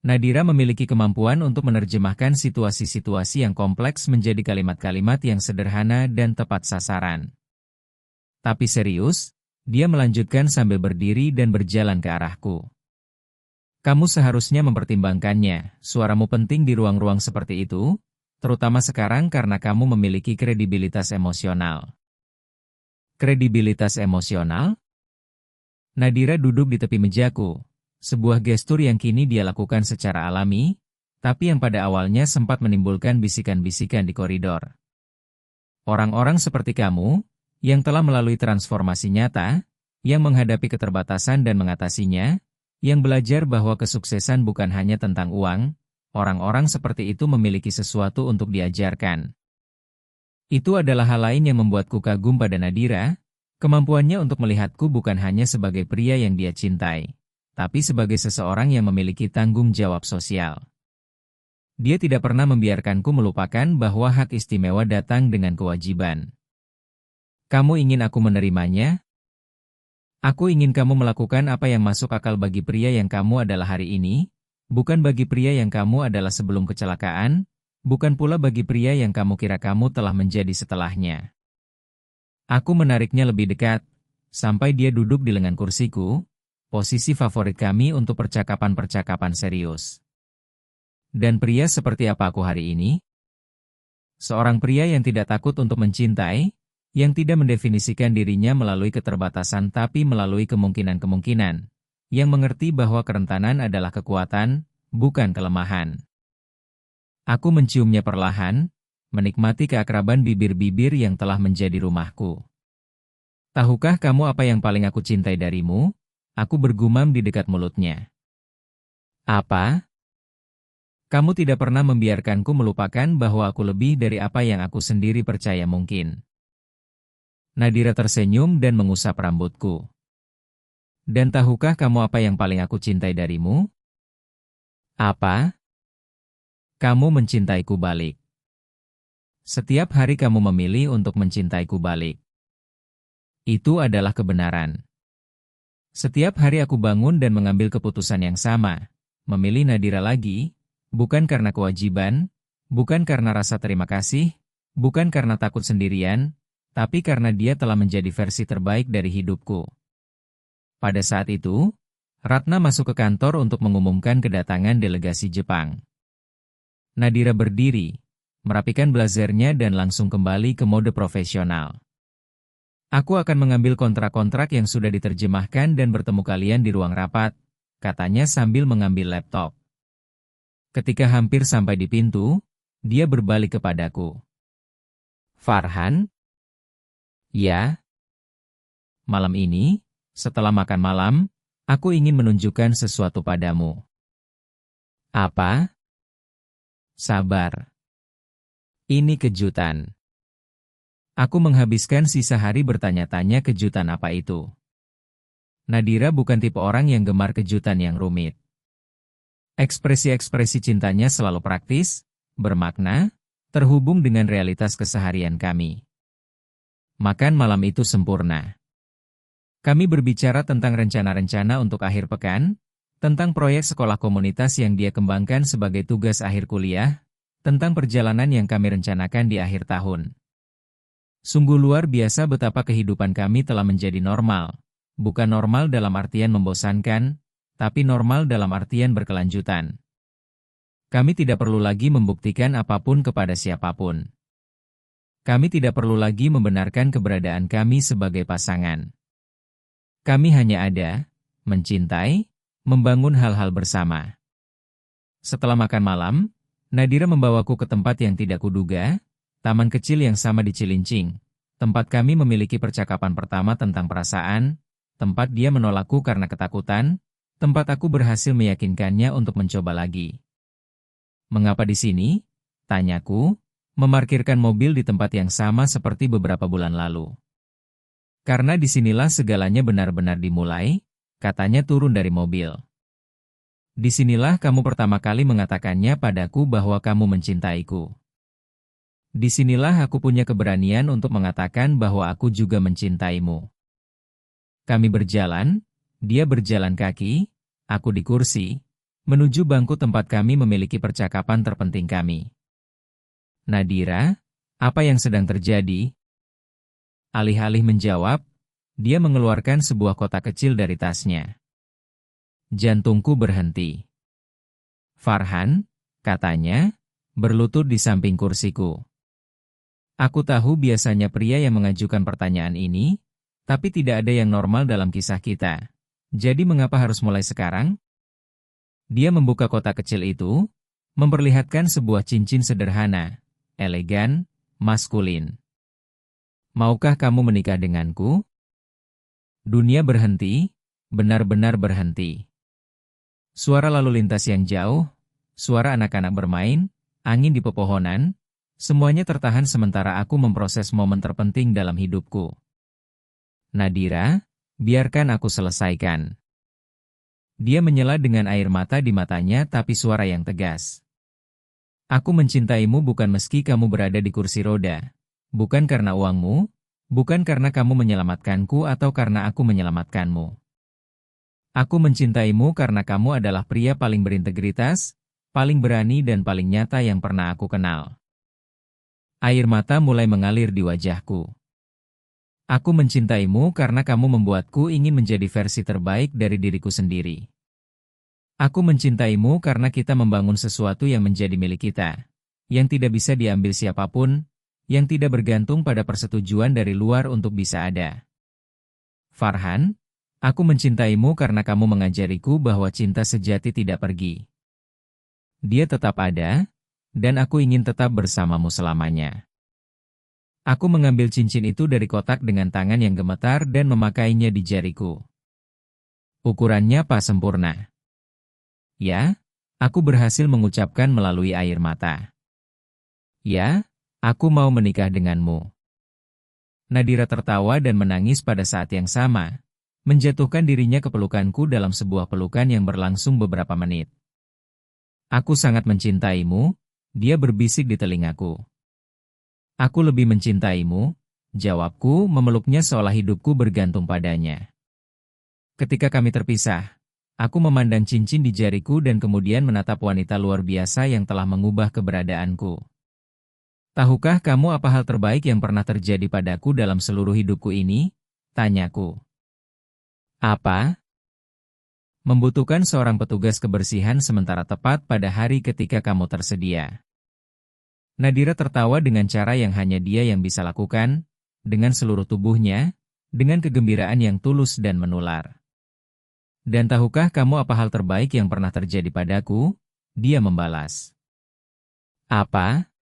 Nadira memiliki kemampuan untuk menerjemahkan situasi-situasi yang kompleks menjadi kalimat-kalimat yang sederhana dan tepat sasaran. Tapi serius, dia melanjutkan sambil berdiri dan berjalan ke arahku. Kamu seharusnya mempertimbangkannya, suaramu penting di ruang-ruang seperti itu, terutama sekarang karena kamu memiliki kredibilitas emosional. Kredibilitas emosional? Nadira duduk di tepi mejaku. Sebuah gestur yang kini dia lakukan secara alami, tapi yang pada awalnya sempat menimbulkan bisikan-bisikan di koridor. Orang-orang seperti kamu, yang telah melalui transformasi nyata, yang menghadapi keterbatasan dan mengatasinya, yang belajar bahwa kesuksesan bukan hanya tentang uang, orang-orang seperti itu memiliki sesuatu untuk diajarkan. Itu adalah hal lain yang membuatku kagum pada Nadira, kemampuannya untuk melihatku bukan hanya sebagai pria yang dia cintai, tapi sebagai seseorang yang memiliki tanggung jawab sosial. Dia tidak pernah membiarkanku melupakan bahwa hak istimewa datang dengan kewajiban. Kamu ingin aku menerimanya? Aku ingin kamu melakukan apa yang masuk akal bagi pria yang kamu adalah hari ini, bukan bagi pria yang kamu adalah sebelum kecelakaan, bukan pula bagi pria yang kamu kira kamu telah menjadi setelahnya. Aku menariknya lebih dekat, sampai dia duduk di lengan kursiku, posisi favorit kami untuk percakapan-percakapan serius. Dan pria seperti apa aku hari ini? Seorang pria yang tidak takut untuk mencintai, yang tidak mendefinisikan dirinya melalui keterbatasan tapi melalui kemungkinan-kemungkinan, yang mengerti bahwa kerentanan adalah kekuatan, bukan kelemahan. Aku menciumnya perlahan, menikmati keakraban bibir-bibir yang telah menjadi rumahku. Tahukah kamu apa yang paling aku cintai darimu? Aku bergumam di dekat mulutnya. Apa? Kamu tidak pernah membiarkanku melupakan bahwa aku lebih dari apa yang aku sendiri percaya mungkin. Nadira tersenyum dan mengusap rambutku. Dan tahukah kamu apa yang paling aku cintai darimu? Apa? Kamu mencintaiku balik. Setiap hari kamu memilih untuk mencintaiku balik. Itu adalah kebenaran. Setiap hari aku bangun dan mengambil keputusan yang sama, memilih Nadira lagi, bukan karena kewajiban, Bukan karena rasa terima kasih, bukan karena takut sendirian, tapi karena dia telah menjadi versi terbaik dari hidupku. Pada saat itu, Ratna masuk ke kantor untuk mengumumkan kedatangan delegasi Jepang. Nadira berdiri, merapikan blazernya dan langsung kembali ke mode profesional. Aku akan mengambil kontrak-kontrak yang sudah diterjemahkan dan bertemu kalian di ruang rapat, katanya sambil mengambil laptop. Ketika hampir sampai di pintu, dia berbalik kepadaku. Farhan? Ya? Malam ini, setelah makan malam, aku ingin menunjukkan sesuatu padamu. Apa? Sabar. Ini kejutan. Aku menghabiskan sisa hari bertanya-tanya kejutan apa itu. Nadira bukan tipe orang yang gemar kejutan yang rumit. Ekspresi-ekspresi cintanya selalu praktis, bermakna, terhubung dengan realitas keseharian kami. Makan malam itu sempurna. Kami berbicara tentang rencana-rencana untuk akhir pekan, tentang proyek sekolah komunitas yang dia kembangkan sebagai tugas akhir kuliah, tentang perjalanan yang kami rencanakan di akhir tahun. Sungguh luar biasa betapa kehidupan kami telah menjadi normal. Bukan normal dalam artian membosankan, tapi normal dalam artian berkelanjutan. Kami tidak perlu lagi membuktikan apapun kepada siapapun. Kami tidak perlu lagi membenarkan keberadaan kami sebagai pasangan. Kami hanya ada, mencintai, membangun hal-hal bersama. Setelah makan malam, Nadira membawaku ke tempat yang tidak kuduga, taman kecil yang sama di Cilincing, tempat kami memiliki percakapan pertama tentang perasaan, tempat dia menolakku karena ketakutan, tempat aku berhasil meyakinkannya untuk mencoba lagi. Mengapa di sini? Tanyaku, memarkirkan mobil di tempat yang sama seperti beberapa bulan lalu. Karena disinilah segalanya benar-benar dimulai, katanya turun dari mobil. Disinilah kamu pertama kali mengatakannya padaku bahwa kamu mencintaiku. Disinilah aku punya keberanian untuk mengatakan bahwa aku juga mencintaimu. Kami berjalan, dia berjalan kaki, aku di kursi, menuju bangku tempat kami memiliki percakapan terpenting kami. Nadira, apa yang sedang terjadi? Alih-alih menjawab, dia mengeluarkan sebuah kotak kecil dari tasnya. Jantungku berhenti. Farhan, katanya, berlutut di samping kursiku. Aku tahu biasanya pria yang mengajukan pertanyaan ini, tapi tidak ada yang normal dalam kisah kita. Jadi mengapa harus mulai sekarang? Dia membuka kotak kecil itu, memperlihatkan sebuah cincin sederhana, elegan, maskulin. Maukah kamu menikah denganku? Dunia berhenti, benar-benar berhenti. Suara lalu lintas yang jauh, suara anak-anak bermain, angin di pepohonan, semuanya tertahan sementara aku memproses momen terpenting dalam hidupku. Nadira, biarkan aku selesaikan. Dia menyela dengan air mata di matanya tapi suara yang tegas. Aku mencintaimu bukan meski kamu berada di kursi roda. Bukan karena uangmu, bukan karena kamu menyelamatkanku atau karena aku menyelamatkanmu. Aku mencintaimu karena kamu adalah pria paling berintegritas, paling berani dan paling nyata yang pernah aku kenal. Air mata mulai mengalir di wajahku. Aku mencintaimu karena kamu membuatku ingin menjadi versi terbaik dari diriku sendiri. Aku mencintaimu karena kita membangun sesuatu yang menjadi milik kita, yang tidak bisa diambil siapapun, yang tidak bergantung pada persetujuan dari luar untuk bisa ada. Farhan, aku mencintaimu karena kamu mengajariku bahwa cinta sejati tidak pergi. Dia tetap ada, dan aku ingin tetap bersamamu selamanya. Aku mengambil cincin itu dari kotak dengan tangan yang gemetar dan memakainya di jariku. Ukurannya pas sempurna. Ya, aku berhasil mengucapkan melalui air mata. Ya, aku mau menikah denganmu. Nadira tertawa dan menangis pada saat yang sama, menjatuhkan dirinya ke pelukanku dalam sebuah pelukan yang berlangsung beberapa menit. Aku sangat mencintaimu, dia berbisik di telingaku. Aku lebih mencintaimu, jawabku memeluknya seolah hidupku bergantung padanya. Ketika kami terpisah, Aku memandang cincin di jariku dan kemudian menatap wanita luar biasa yang telah mengubah keberadaanku. Tahukah kamu apa hal terbaik yang pernah terjadi padaku dalam seluruh hidupku ini? Tanyaku. Apa? Membutuhkan seorang petugas kebersihan sementara tepat pada hari ketika kamu tersedia. Nadira tertawa dengan cara yang hanya dia yang bisa lakukan, dengan seluruh tubuhnya, dengan kegembiraan yang tulus dan menular. Dan tahukah kamu apa hal terbaik yang pernah terjadi padaku? Dia membalas. Apa?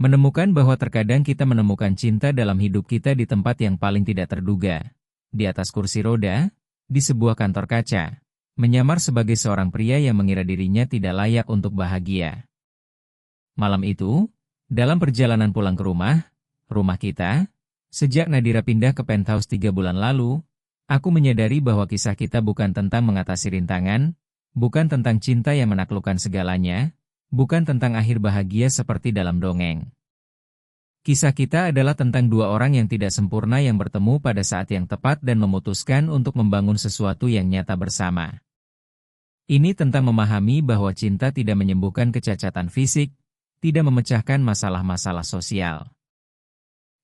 Menemukan bahwa terkadang kita menemukan cinta dalam hidup kita di tempat yang paling tidak terduga. Di atas kursi roda, di sebuah kantor kaca, menyamar sebagai seorang pria yang mengira dirinya tidak layak untuk bahagia. Malam itu, dalam perjalanan pulang ke rumah kita, sejak Nadira pindah ke penthouse 3 bulan lalu, aku menyadari bahwa kisah kita bukan tentang mengatasi rintangan, bukan tentang cinta yang menaklukkan segalanya, bukan tentang akhir bahagia seperti dalam dongeng. Kisah kita adalah tentang dua orang yang tidak sempurna yang bertemu pada saat yang tepat dan memutuskan untuk membangun sesuatu yang nyata bersama. Ini tentang memahami bahwa cinta tidak menyembuhkan kecacatan fisik, tidak memecahkan masalah-masalah sosial,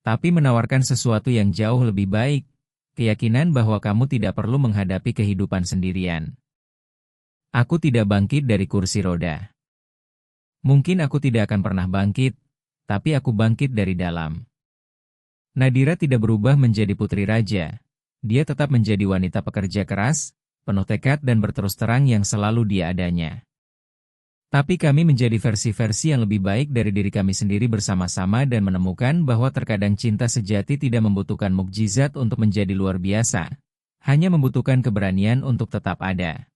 tapi menawarkan sesuatu yang jauh lebih baik, keyakinan bahwa kamu tidak perlu menghadapi kehidupan sendirian. Aku tidak bangkit dari kursi roda. Mungkin aku tidak akan pernah bangkit, tapi aku bangkit dari dalam. Nadira tidak berubah menjadi putri raja. Dia tetap menjadi wanita pekerja keras, penuh tekad dan berterus terang yang selalu dia adanya. Tapi kami menjadi versi-versi yang lebih baik dari diri kami sendiri bersama-sama dan menemukan bahwa terkadang cinta sejati tidak membutuhkan mukjizat untuk menjadi luar biasa. Hanya membutuhkan keberanian untuk tetap ada.